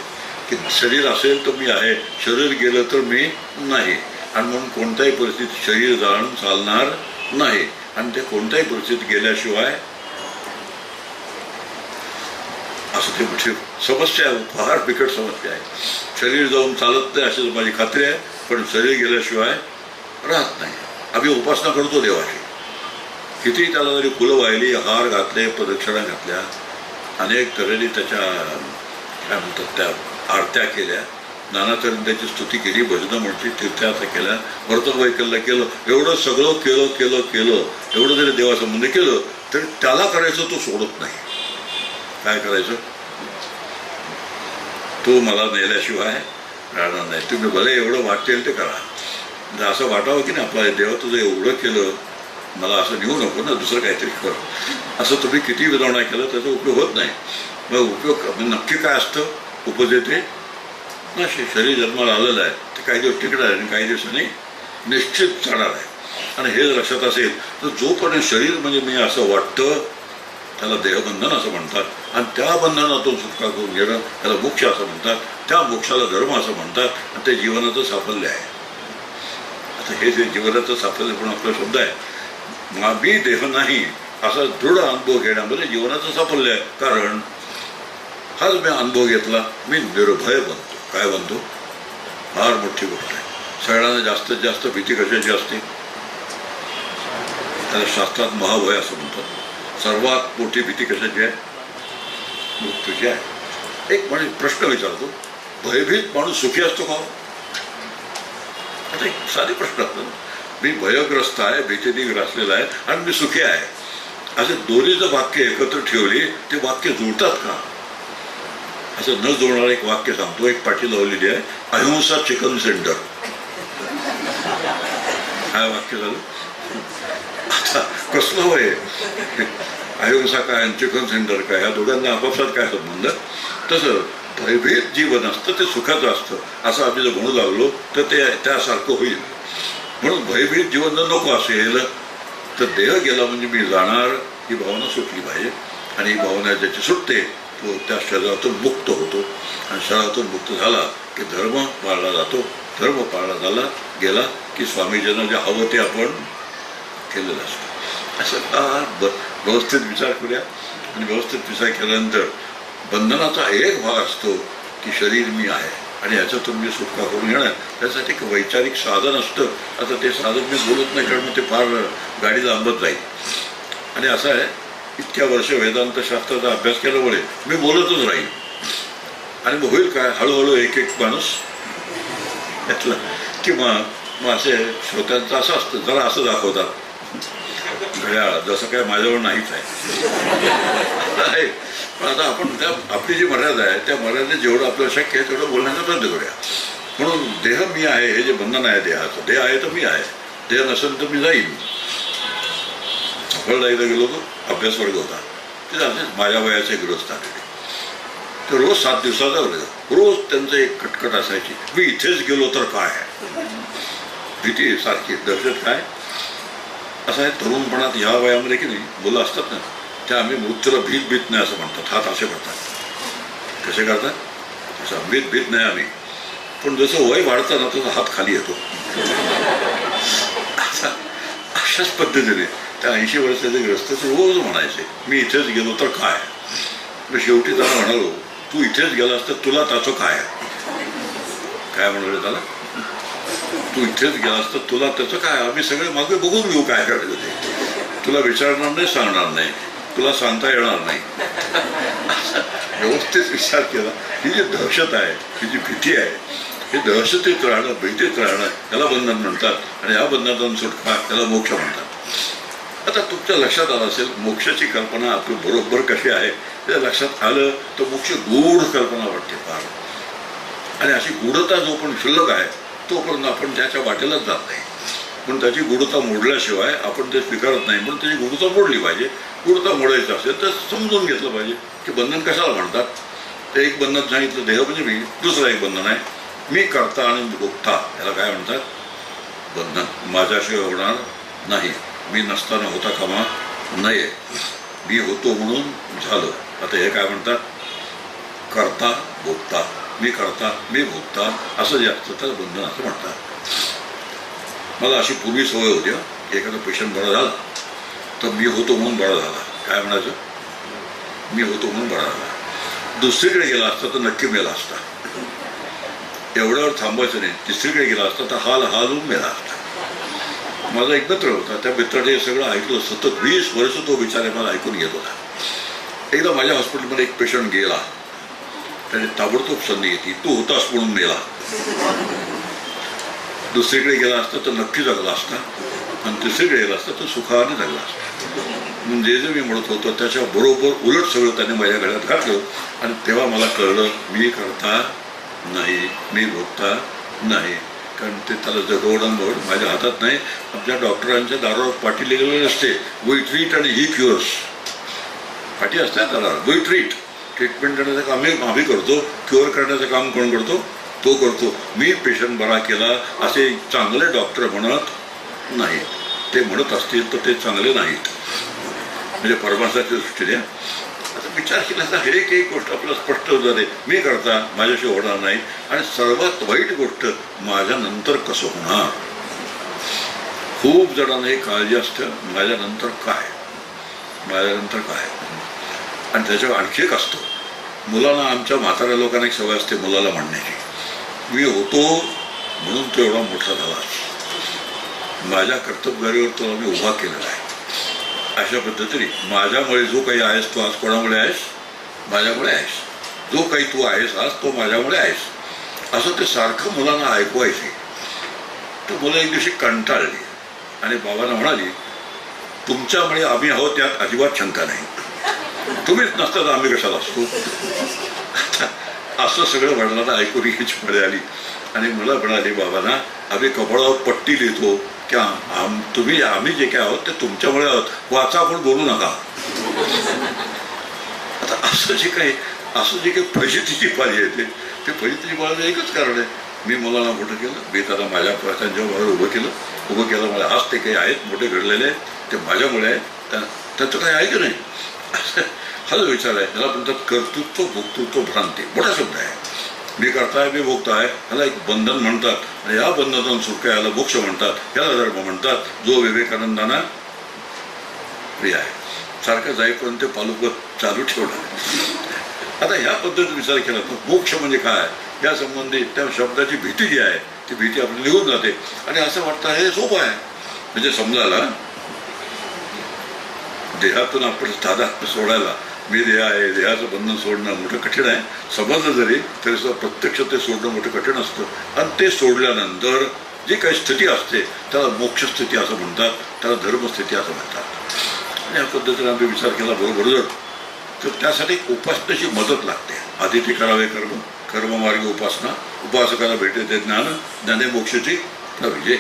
की शरीर असेल तर मी आहे, शरीर गेलं तर मी नाही. आणि म्हणून कोणत्याही परिस्थितीत शरीर जाणून चालणार नाही. आणि ते कोणत्याही परिस्थितीत गेल्याशिवाय, असं ते मोठी समस्या आहे, फार बिकट समस्या आहे. शरीर जाऊन चालत नाही अशी माझी खात्री आहे, पण शरीर गेल्याशिवाय राहत नाही. आम्ही उपासना करतो देवाची, किती त्याला जरी फुलं वाहिली, हार घातले, प्रदक्षिणा घातल्या, अनेक तऱ्हेने त्याच्या काय म्हणतात त्या आरत्या केल्या, नाना तऱ्हेने त्याची स्तुती केली, भजनं म्हणली, तीर्थयात्रा केल्या, व्रतवैकल्य केलं, एवढं सगळं केलं, एवढं जरी देवासंबंधी केलं तरी त्याला करायचं तो सोडत नाही. काय करायचं? तो मला नेल्याशिवाय राहणार नाही. तुम्ही भले एवढं वाटेल ते करा. म्हणजे असं वाटावं की नाही आपला देवा तुझं एवढं केलं, मला असं नेऊ नको ना, दुसरं काहीतरी कर. असं तुम्ही किती विधारणा केलं त्याचा उपयोग होत नाही. मग उपयोग नक्की काय असतं? उपजेते ना, शरीर जन्माला आलेलं आहे ते काही दिवस टिकणार आहे आणि काही दिवसांनी निश्चित जाणार आहे. आणि हे जर लक्षात असेल तर जोपर्यंत शरीर म्हणजे मी असं वाटतं त्याला देहबंधन असं म्हणतात. आणि त्या बंधनातून सुटका करून घेणं त्याला मोक्ष असं म्हणतात. त्या मोक्षाला धर्म असं म्हणतात. आणि ते जीवनाचं साफल्य आहे. आता हे जे जीवनाचं साफल्य पण आपला शब्द आहे, मी देह नाही असा दृढ अनुभव घेण्यामध्ये जीवनाचं साफल्य आहे. कारण हाच मी अनुभव घेतला, मी निर्भय बनतो. काय बनतो? फार मोठी गोष्ट आहे. सगळ्यांना जास्तीत जास्त भीती कशाची असते? त्याला शास्त्रात महाभय असं म्हणतात. सर्वात मोठी भीती कशाची आहे? मृत्यूची आहे. एक म्हणजे प्रश्न विचारतो, भयभीत माणूस सुखी असतो का? आता एक साधी प्रश्न असतो, मी भयग्रस्त आहे, भीतीने ग्रासलेला आहे आणि मी सुखी आहे, असे दोन्ही जर वाक्य एकत्र ठेवली ते वाक्य जुळतात का? असं न जुळणारं एक वाक्य सांगतो. एक पाठी लावलेली आहे, अहिंसा चिकन सेंटर. काय वाक्य झालं? आता कसलं होय? अहिंसा काय आणि चिकन सेंटर काय, ह्या दोघांना आपापसात काय संबंध? तसं भयभीत जीवन असतं ते सुखाचं असतं असं आम्ही जर म्हणू लागलो तर ते त्यासारखं होईल. म्हणून भयभीत जीवन जर नको असेल तर देह गेला म्हणजे मी जाणार ही भावना सुटली पाहिजे. आणि ही भावना ज्याची सुटते तो त्या शरीरातून मुक्त होतो. आणि शरीरातून मुक्त झाला की धर्म पाळला जातो. धर्म पाळला झाला गेला की स्वामीजींना जे हवं ते आपण केलेलं असतं. असं फार व्यवस्थित विचार करूया. आणि व्यवस्थित विचार केल्यानंतर बंधनाचा एक भाग असतो की शरीर मी आहे आणि ह्याच्यातून मी सुटका करून घेणार. त्यासाठी एक वैचारिक साधन असतं. आता ते साधन मी बोलत नाही कारण ते फार गाडी लांबत जाईल. आणि असं आहे, इतक्या वर्ष वेदांत शास्त्राचा अभ्यास केल्यामुळे मी बोलतच राहील. आणि मग होईल काय, हळूहळू एक एक माणूस यातला किंवा मग असे श्रोत्यांचं असं असतं, जरा असं दाखवतात घड्याळ, जसं काय माझ्यावर नाहीच आहे. पण आता आपण त्या आपली जी मर्यादा आहे त्या मर्यादेत जेवढं आपल्याला शक्य आहे तेवढं बोलण्याचा प्रयत्न करूया. म्हणून देह मी आहे हे जे बंधन आहे देहाचं, देह आहे तर मी आहे, देह नसेल तर मी जाईन. फळला एकदा गेलो होतो, अभ्यास वर्ग होता, ते असेच माझ्या वयाचे गृहस्थ आलेले. तर रोज 7 दिवसाचा वर्ग, रोज त्यांचं एक कटकट असायची, मी इथेच गेलो तर काय. भीती सारखी, दहशत काय. असं आहे तरुणपणात ह्या वयामध्ये की नाही मुलं असतात ना, त्या आम्ही मृत्यूला भीत भीत नाही असं म्हणतात. हात असे करतात. कसे करतात? तसं भीत भीत नाही आम्ही. पण जसं वय वाढतं ना तसं हात खाली येतो. अशाच पद्धतीने त्या 80 वर्षाचे ग्रस्त रोज म्हणायचे मी इथेच गेलो तर काय. मी शेवटी त्याला म्हणालो, तू इथेच गेलास तर तुला त्याचं काय. काय म्हणाले त्याला? तू इथेच गेलास तर तुला त्याचं काय. आम्ही सगळे मागे बघून घेऊ काय करायचं ते. तुला विचारणार नाही, सांगणार नाही, तुला सांगता येणार नाही. व्यवस्थित विचार केला. ही जी दहशत आहे, ही जी भीती आहे, हे दहशतीत राहणं, भीतीत राहणं याला बंधन म्हणतात. आणि या बंधनातून सुटका त्याला मोक्ष म्हणतात. आता तुमच्या लक्षात आलं असेल मोक्षाची कल्पना आपली बरोबर कशी आहे. त्या लक्षात आलं तर मोक्ष गूढ कल्पना वाटते फार. आणि अशी गूढता जो पण शिल्लक आहे तोपर्यंत आपण त्याच्या वाटेलाच जात नाही. पण त्याची गूढता मोडल्याशिवाय आपण ते स्वीकारत नाही. पण त्याची गूढता मोडली पाहिजे. गूढता मोडायचं असेल तर समजून घेतलं पाहिजे की बंधन कशाला म्हणतात. ते एक बंधन सांगितलं देह म्हणजे मी, दुसरं एक बंधन आहे मी करता आणि भोगता, याला काय म्हणतात? बंधन. माझ्याशिवाय होणार नाही, मी नसताना होता कामा नये, मी होतो म्हणून झालं. आता हे काय म्हणतात? करता भोगता. मी करता मी भोगता असं जे असतं तर बंधन असं म्हणतात. मला अशी पूर्वी सवय होती, एखादा पेशंट बरा झाला तर मी होतो म्हणून बरा झाला. काय म्हणायचं? मी होतो म्हणून बरा झाला. दुसरीकडे गेला असता तर नक्की मेला असता. एवढ्यावर थांबायचं नाही. तिसरीकडे गेला असता तर हाल हालून मेला असता. माझा एक मित्र होता, त्या मित्राने हे सगळं ऐकलं. सतत 20 वर्ष तो बिचारे मला ऐकून घेत होता. एकदा माझ्या हॉस्पिटलमध्ये एक पेशंट गेला, त्याने ताबडतोब संधी घेतली, तू होतास म्हणून मेला. दुसरीकडे गेला असता तर नक्की जगला असता आणि तिसरीकडे गेला असता तर सुखाने जगला असता. म्हणजे जे मी म्हणत होतो त्याच्या बरोबर उलट सगळं त्याने माझ्या गळ्यात घातलं. आणि तेव्हा मला कळलं मी करता नाही, मी भोगता नाही. कारण ते त्याला जगवणं माझ्या हातात नाही. आमच्या डॉक्टरांच्या दारावर पाठी लिहिलेली असते, वी ट्रीट आणि ही क्युअर्स. पाठी असतात दारावर, वी ट्रीट. ट्रीटमेंट करण्याचं काम आम्ही करतो, क्युअर करण्याचं काम कोण करतो? तो करतो. मी पेशंट बरा केला असे चांगले डॉक्टर म्हणत नाही. ते म्हणत असतील तर ते चांगले नाहीत. म्हणजे परमार्थाच्या दृष्टीने आता विचार केला तर हे एक गोष्ट आपल्याला स्पष्ट होते, मी करता माझ्याशिवाय होणार नाही. आणि सर्वात वाईट गोष्ट माझ्यानंतर कसं होणार. खूप जणांना ही काळजी असते, माझ्यानंतर काय, माझ्यानंतर काय. आणि त्याच्यावर आणखी एक असतं, मुलांना, आमच्या म्हाताऱ्या लोकांना एक सवय असते मुलाला म्हणण्याची, मी होतो म्हणून तो एवढा मोठा झाला, माझ्या कर्तव्यावर तो मी उभा केलेला आहे. अशा पद्धतीने माझ्यामुळे जो काही आहेस तो आज कोणामुळे आहेस, माझ्यामुळे आहेस. जो काही तू आहेस आज तो माझ्यामुळे आहेस, असं ते सारखं मुलांना ऐकवायचे. तर मुलं एक दिवशी कंटाळली आणि बाबांना म्हणाली, तुमच्यामुळे आम्ही आहोत त्यात अजिबात शंका नाही, तुम्हीच नसता तर आम्ही कशाला असतो. असं सगळं वडिलांना ऐकून हीच फळे आली आणि मला म्हणाली, बाबांना आम्ही कपाळावर पट्टी लिहितो की तुम्ही, आम्ही जे काय आहोत ते तुमच्यामुळे आहोत, वाचा आपण बोलू नका. आता असं जे काही फजितीची पाळी येते, ते फजितीची पाळीचं एकच कारण आहे, मी मुलांना मोठं केलं, मी त्याला माझ्या त्यांच्यावर उभं केलं. मला आज ते काही आहेत मोठे घडलेले ते माझ्यामुळे आहे, त्याचं काही आहे की नाही, हा जो विचार आहे त्याला म्हणतात कर्तृत्व भोक्तृत्व भ्रांती. मोठा शब्द आहे. मी करताय, मी भोगताय, ह्याला एक बंधन म्हणतात आणि या बंधनातून सुटका याला मोक्ष म्हणतात, याला धर्म म्हणतात, जो विवेकानंदांना प्रिय आहे. सारखं जाईपर्यंत पालुपत चालू ठेवणार. आता ह्या पद्धतीत विचार केला तर मोक्ष म्हणजे काय या संबंधी त्या शब्दाची भीती जी आहे ती भीती आपली निघून जाते आणि असं वाटतं हे सोपं आहे. म्हणजे समजायला, देहातून आपण तादात्म्य सोडायला, मी देह आहे, देहाचं बंधन सोडणं मोठं कठीण आहे. समजलं जरी तरी सुद्धा प्रत्यक्ष ते सोडणं मोठं कठीण असतं. आणि ते सोडल्यानंतर जी काही स्थिती असते त्याला मोक्ष स्थिती असं म्हणतात, त्याला धर्मस्थिती असं म्हणतात. आणि या पद्धतीने आम्ही विचार केला बरोबर जर तर त्यासाठी उपासनेची मदत लागते. आधी ते करावे कर्म, कर्ममार्गी उपासना, उपासकाला भेटे ते ज्ञान, ज्ञाने मोक्षाची विजय.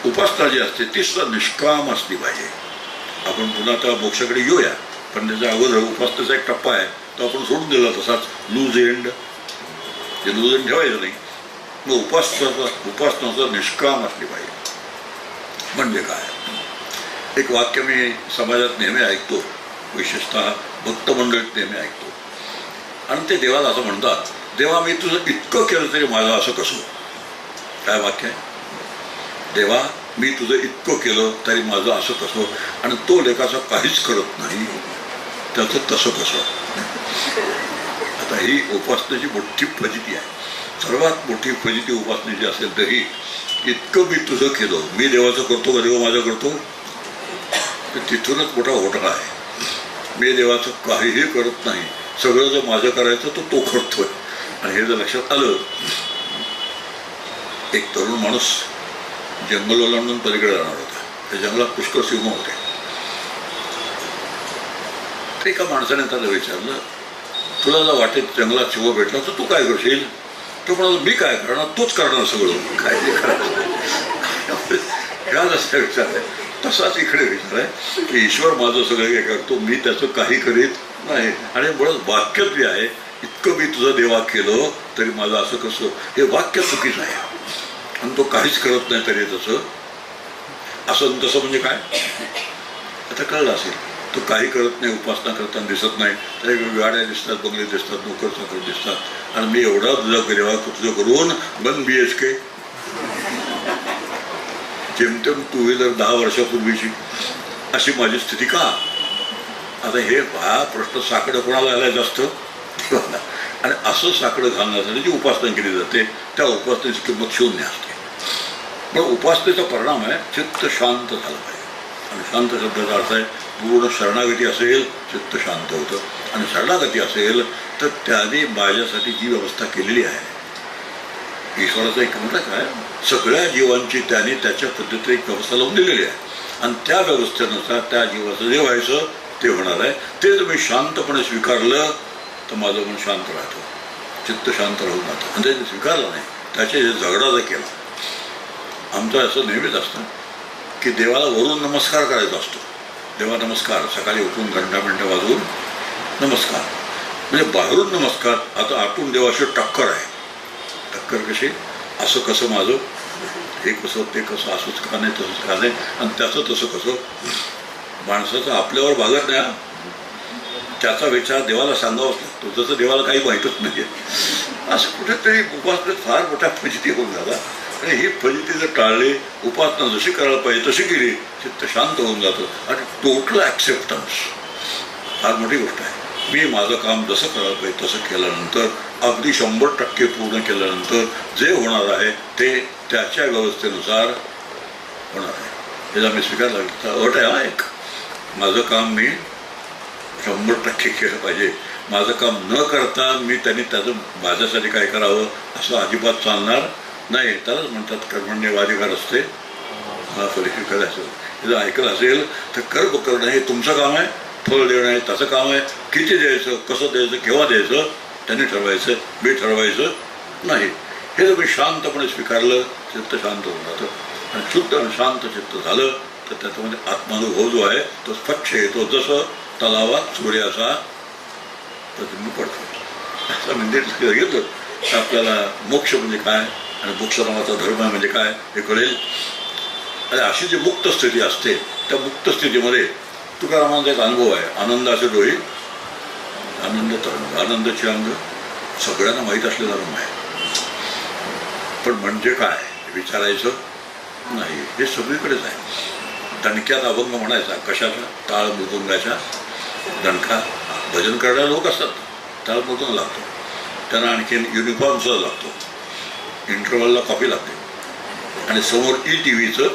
उपासना जी असते ती सुद्धा निष्काम असली पाहिजे. आपण पुन्हा त्या मोक्षाकडे येऊया, पण त्याच्या अगोदर उपासनेचा एक टप्पा आहे तो आपण सोडून दिला तसाच, लूज एंड. ते लूज एंड ठेवायचं नाही. मग उपासना निष्काम असली पाहिजे. म्हणजे काय, एक वाक्य मी समाजात नेहमी ऐकतो, विशेषतः भक्त मंडळीत नेहमी ऐकतो, आणि ते देवाला असं म्हणतात, देवा मी तुझं इतकं केलं तरी माझं असं कसं. काय वाक्य आहे, देवा मी तुझं इतकं केलं तरी माझं असं कसं, आणि तो लेखाचं काहीच करत नाही, त्याचं तसं कसं. आता ही उपासनेची मोठी फजिती आहे. सर्वात मोठी फजिती उपासनेची असेल तर ही, इतकं मी तुझं केलं, मी देवाचं करतो का देव माझं करतो, तर तिथूनच मोठा घोटाळा आहे. मी देवाचं काहीही करत नाही, सगळं जर माझं करायचं तर तो करतोय. आणि हे जर लक्षात आलं, एक तरुण माणूस जंगल ओलांडून पलीकडे जाणार होता. त्या जंगलात पुष्कळ सिंह होते. तर एका माणसाने त्याला विचारलं, तुला जर वाटेत जंगलात सिंह भेटला तर तू काय करशील. तो म्हणाला, मी काय करणार, तोच करणार सगळं, काय ते करायचं. ह्या जसा विचार आहे तसाच इकडे विचार आहे की ईश्वर माझं सगळं काय करतो, मी त्याचं काही करीत नाही. आणि मुळात वाक्य जे आहे, इतकं मी तुझं देवा केलं तरी माझं असं कसं, हे वाक्य चुकीचं आहे. आणि तो काहीच करत नाही तरी तसं असं तसं म्हणजे काय. आता कळलं असेल, तो काही करत नाही, उपासना करताना दिसत नाही, तरी गाड्या दिसतात, बंगले दिसतात, नोकर चाकर दिसतात, आणि मी एवढा तुझं देवा तुझं करून 1 BHK, जेमतेम 2 व्हीलर 10 वर्षापूर्वीची, अशी माझी स्थिती का. आता हा प्रश्न साकडं कोणाला आलाय जास्त, आणि असं साकडं घालण्यासाठी जी उपासना केली जाते त्या उपासनेची किंमत शून्य असते. पण उपासनेचा परिणाम आहे चित्त शांत झालं पाहिजे. आणि शांत शब्दाचा अर्थ आहे पूर्ण शरणागती असेल चित्त शांत होतं, आणि शरणागती असेल तर त्याने माझ्यासाठी जी व्यवस्था केलेली आहे, ईश्वराचा एक म्हणतात काय, सगळ्या जीवांची त्याने त्याच्या पद्धतीने एक व्यवस्था लावून दिलेली आहे, आणि त्या व्यवस्थेनुसार त्या जीवाचं जे व्हायचं ते होणार आहे. ते जर मी शांतपणे स्वीकारलं तर माझं मन शांत राहतं, चित्त शांत राहून राहतं. आणि ते स्वीकारलं नाही, त्याचे झगडा जर केला. आमचं असं नेहमीच असतं की देवाला वरून नमस्कार करायचा असतो. देवा नमस्कार, सकाळी उठून घंटा वाजवून नमस्कार, म्हणजे बाहेरून नमस्कार. आता आतून देवाशी टक्कर आहे. टक्कर कशी, असं कसं माझं, हे कसं ते कसं, असंच का नाही तसंच का नाही, आणि त्याचं तसं कसं. माणसाचं आपल्यावर भागत नाही, त्याचा विचार देवाला सांगावाच लागतो, जसं देवाला काही माहीतच नाही. असं कुठेतरी उपासनेत फार मोठा फजिती होऊन झाला. आणि ही फजिती जर टाळली, उपासना जशी करायला पाहिजे तशी केली, चित्त शांत होऊन जातं आणि टोटल ॲक्सेप्टन्स फार मोठी गोष्ट आहे. मी माझं काम जसं करायला पाहिजे तसं केल्यानंतर, अगदी 100% पूर्ण केल्यानंतर जे होणार आहे ते त्याच्या व्यवस्थेनुसार होणार आहे. त्याचा मी स्वीकार लागला. अट आहे एक, माझं काम मी 100% केलं पाहिजे. माझं काम न करता मी त्याचं माझ्यासाठी काय करावं असं अजिबात चालणार नाही. त्यालाच म्हणतात कर्मण्यवाधिकार असते फलित करायचं. जर ऐकलं असेल तर कर्म करणं हे तुमचं काम आहे, फळ देणं हे त्याचं काम आहे. किती द्यायचं, कसं द्यायचं, केव्हा द्यायचं त्यांनी ठरवायचं, मी ठरवायचं नाही. हे जर मी शांतपणे स्वीकारलं, चित्त शांत होऊन जातं आणि शुद्ध आणि शांत चित्त झालं तर त्याच्यामध्ये आत्मानुभव जो आहे तो स्वच्छ येतो. जसं तलावात सूर्याचा प्रतिबिंब पडतो. असं म्हणजे घेतलं तर आपल्याला मोक्ष म्हणजे काय आणि मोक्ष नावाचा धर्म म्हणजे काय हे कळेल. आणि अशी जी मुक्त स्थिती असते त्या मुक्त स्थितीमध्ये तुकारामांचा एक अनुभव आहे. आनंदाचे डोळे, आनंद तरंग, आनंदाची अंग सगळ्यांना माहीत असलेला रंग आहे. पण म्हणजे काय विचारायचं नाही, हे सगळीकडेच आहे. दणक्यात अभंग म्हणायचा, कशाचा? टाळ मृदुंगाच्या दणका. भजन करणारे लोक असतात, टाळ मृदुंग लागतो, त्यांना आणखीन युनिफॉर्म सुद्धा लागतो, इंटरव्हलला कॉपी लागते आणि समोर ETVचं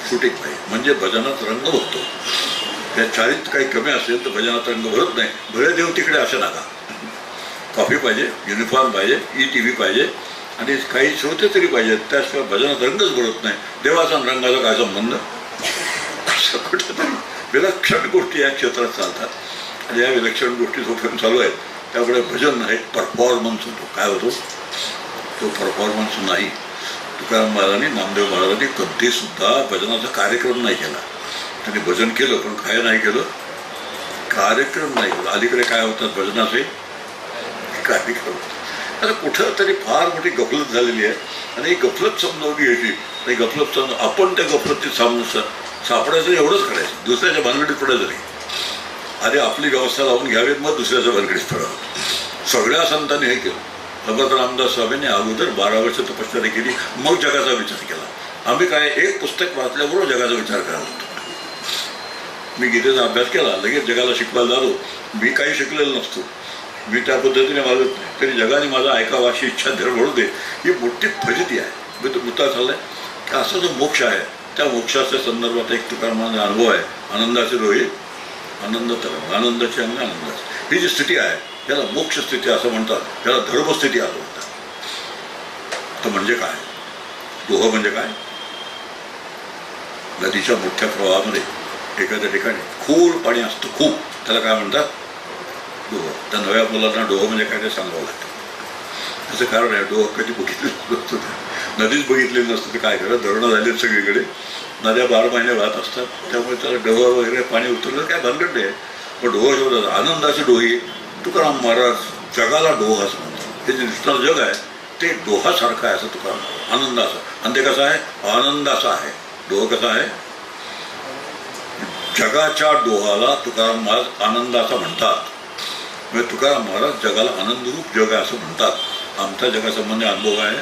शूटिंग पाहिजे. म्हणजे भजनात रंग भरतो. त्या चाळीत काही कमी असेल तर भजनात रंग भरत नाही. भले देव तिकडे असं नका, कॉपी पाहिजे, युनिफॉर्म पाहिजे, ETV पाहिजे आणि काही श्रोते तरी पाहिजेत. त्याशिवाय भजनात रंगच भरत नाही. देवाचा रंगाचा काय संबंध? असं कुठेतरी विलक्षण गोष्टी या क्षेत्रात चालतात आणि या विलक्षण गोष्टी जोपर्यंत चालू आहेत त्यामुळे भजन एक परफॉर्मन्स होतो. काय होतो तो? परफॉर्मन्स नाही. तुकाराम महाराजांनी, नामदेव महाराजांनी कधी सुद्धा भजनाचा कार्यक्रम नाही केला. त्यांनी भजन केलं पण काय नाही केलं? कार्यक्रम नाही केला. अलीकडे काय होतात भजनाचे कार्यक्रम. आता कुठं तरी फार मोठी गफलत झालेली आहे आणि ही गफलत समजावून घ्यायची. आणि गफलत आपण त्या गफलतीत सापडायचं एवढंच करायचं, दुसऱ्याच्या भानगडीत पडायचं नाही. आधी आपली व्यवस्था लावून घ्यावी, मग दुसऱ्याच्या भानगडीत पडावं. सगळ्या संतांनी हे केलं. समर्थ रामदास स्वामींनी अगोदर 12 वर्ष तपश्चर्या केली, मग जगाचा विचार केला. आम्ही काय एक पुस्तक वाचल्याबरोबर जगाचा विचार करायला होतो. मी गीतेचा अभ्यास केला, लगेच जगाला शिकवायला झालो. मी काही शिकलेलो नसतो. मी त्या पद्धतीने मागत नाही, तरी जगाने माझा ऐकावा अशी इच्छा धरवळू दे. ही मोठी फजिती आहे. मी तो मुद्दा चाललाय की असा जो मोक्ष आहे त्या मोक्षाच्या संदर्भात एक तुकारामांचा अनुभव आहे. आनंदाचे डोळे, आनंद तरंग, आनंदाची अंग, आनंदाची. ही जी स्थिती आहे त्याला मोक्ष स्थिती असं म्हणतात, त्याला धर्मस्थिती असं म्हणतात. तर म्हणजे काय? डोह म्हणजे काय? नदीच्या मोठ्या प्रवाहामध्ये एखाद्या ठिकाणी खोल पाणी असतं, खूप, त्याला काय म्हणतात? डोह. त्या नव्या मुलांना डोह म्हणजे काय ते सांगावं लागतं. त्याचं कारण आहे, डोह कधी बघितलेलं नसतं, नदीच बघितलेली नसतं. ते काय करत, धरणं झालेत सगळीकडे, नद्या 12 महिने वाहत असतात, त्यामुळे त्याला डोह वगैरे पाणी उतरलं काय भानगड नाही. पण डोह शोधतात. आनंदाची डोही तुकाराम महाराज जगाला डोह असं म्हणतात. हे जे दिसणारं जग आहे ते डोहासारखं आहे असं तुकाराम. आनंदाचं. आणि ते कसं आहे? आनंदाचा आहे. डोह कसा आहे? जगाच्या डोहाला तुकाराम महाराज आनंदाचा म्हणतात. म्हणजे तुकाराम महाराज जगाला आनंदरूप जग आहे असं म्हणतात. आमच्या जगासंबंधी अनुभव आहे,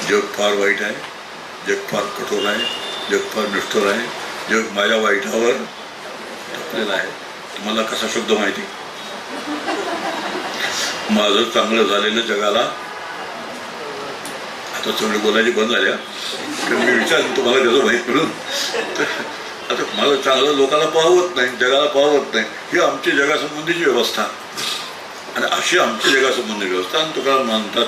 जग फार वाईट आहे, जग फार कठोर आहे, जग फार निष्ठुर आहे, जग माझ्या वाईटावर टपलेलं आहे. तुम्हाला कसा शब्द माहिती? माझं चांगलं झालेलं जगाला, आता सगळे बोलायची बंद झाल्या कारण मी विचारलं तुम्हाला कसं माहीत म्हणून. आता मला चांगलं लोकांना पाहवत नाही, जगाला पाहवत नाही. ही आमची जगासंबंधीची व्यवस्था आणि अशी आमची जगासंबंधी व्यवस्था. आणि तुकाराम म्हणतात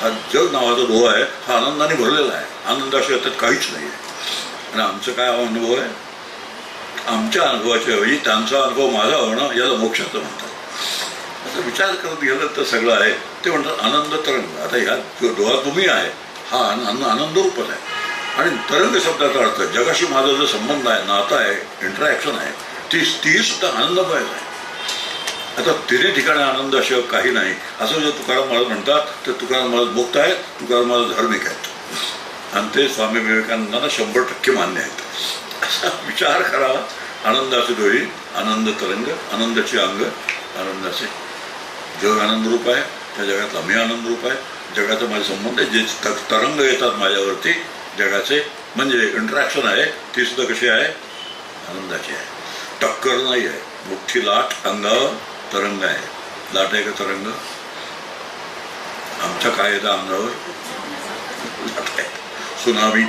हा जग नावाचा डोह आहे हा आनंदाने भरलेला आहे. आनंदाशिवाय त्यात काहीच नाही आहे. आणि आमचं काय अनुभव आहे? आमच्या अनुभवाच्या ऐवजी त्यांचा अनुभव माझा होणं याला मोक्षाचं म्हणतात. असं विचार करत गेलं तर सगळं आहे. ते म्हणतात आनंद तरंग. आता ह्या जो डोहा तुम्ही आहे हा आनंदरूपच आहे. आणि तरंग शब्दाचा अर्थ जगाशी माझा जो संबंध आहे, नातं आहे, इंटरॅक्शन आहे, ती सुद्धा आनंदमय आहे. आता तिन्ही ठिकाणी आनंदाशिवाय काही नाही असं जे तुकाराम महाराज म्हणतात. तर तुकाराम महाराज मुक्त आहेत, तुकाराम महाराज धार्मिक आहेत आणि ते स्वामी विवेकानंदांना 100% मान्य आहेत. असा विचार करावा. आनंदाचे डोळे, आनंद तरंग, आनंदाची अंग, आनंदाचे. जग आनंदरूप आहे, त्या जगातला मी आनंदरूप आहे. जगाचा माझे संबंध आहे, जे तरंग येतात माझ्यावरती जगाचे, म्हणजे इंटरॅक्शन आहे, ती सुद्धा कशी आहे, आनंदाची आहे. टक्कर नाही आहे. मोठी लाट अंगावर, तरंग आहे. लाट आहे का तरंग? आमच्या काय येतं अंगावर? लाट आहे, सुनामी.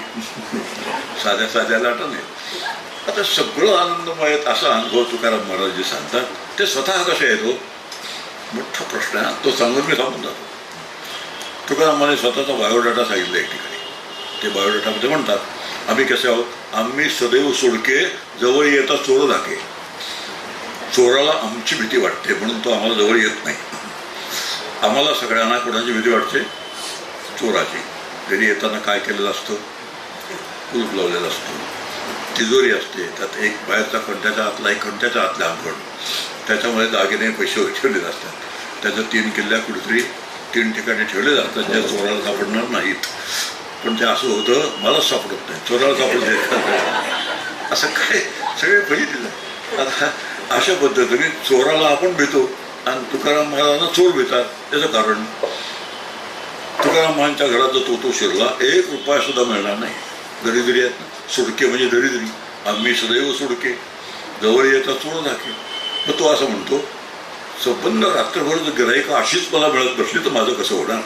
साध्या साध्या लाटा नाही. आता सगळं आनंदमय असा अनुभव तुकाराम महाराज जे सांगतात, ते स्वतः कसे येतो? मोठा प्रश्न आहे. तो सांगून मी थांबून जातो. तुकाराम महाराज स्वतःचा बायोडाटा सांगितला एक ठिकाणी. ते बायोडाटामध्ये म्हणतात, आम्ही कसे आहोत? आम्ही सदैव सोडके, जवळ येता चोर धाके. चोराला आमची भीती वाटते म्हणून तो आम्हाला जवळ येत नाही. आम्हाला सगळ्यांना कोणाची भीती वाटते? चोराची. घरी येताना काय केलेलं असतं? कुलूप लावलेलं असतं, तिजोरी असते, त्यात एक बाहेरचा खंड्याच्या आतला, एक खंड्याच्या आतला अंगण, त्याच्यामध्ये दागिने पैसे ठेवलेले असतात. त्याच्या 3 किल्ल्या कुठेतरी 3 ठिकाणी ठेवले जातात, ज्या चोराला सापडणार नाहीत. पण ते असं होतं, मलाच सापडत नाही, चोराला सापडत असं काय सगळे बघितलं. आता अशा पद्धतीने चोराला आपण भेटतो आणि तुकाराम महाराजांना चोर भेटतात. त्याचं कारण, तुकाराम महाराजांच्या घरात जर तो शिरला, 1 रुपया सुद्धा मिळणार नाही. दरिद्री आहेत ना, सुडके म्हणजे दरिद्री. आम्ही सदैव सुडके, जवळ येता चोर धाके. मग तो असं म्हणतो, संबंध रात्रभर जर गिराईक अशीच मला मिळत बसली तर माझं कसं होणार,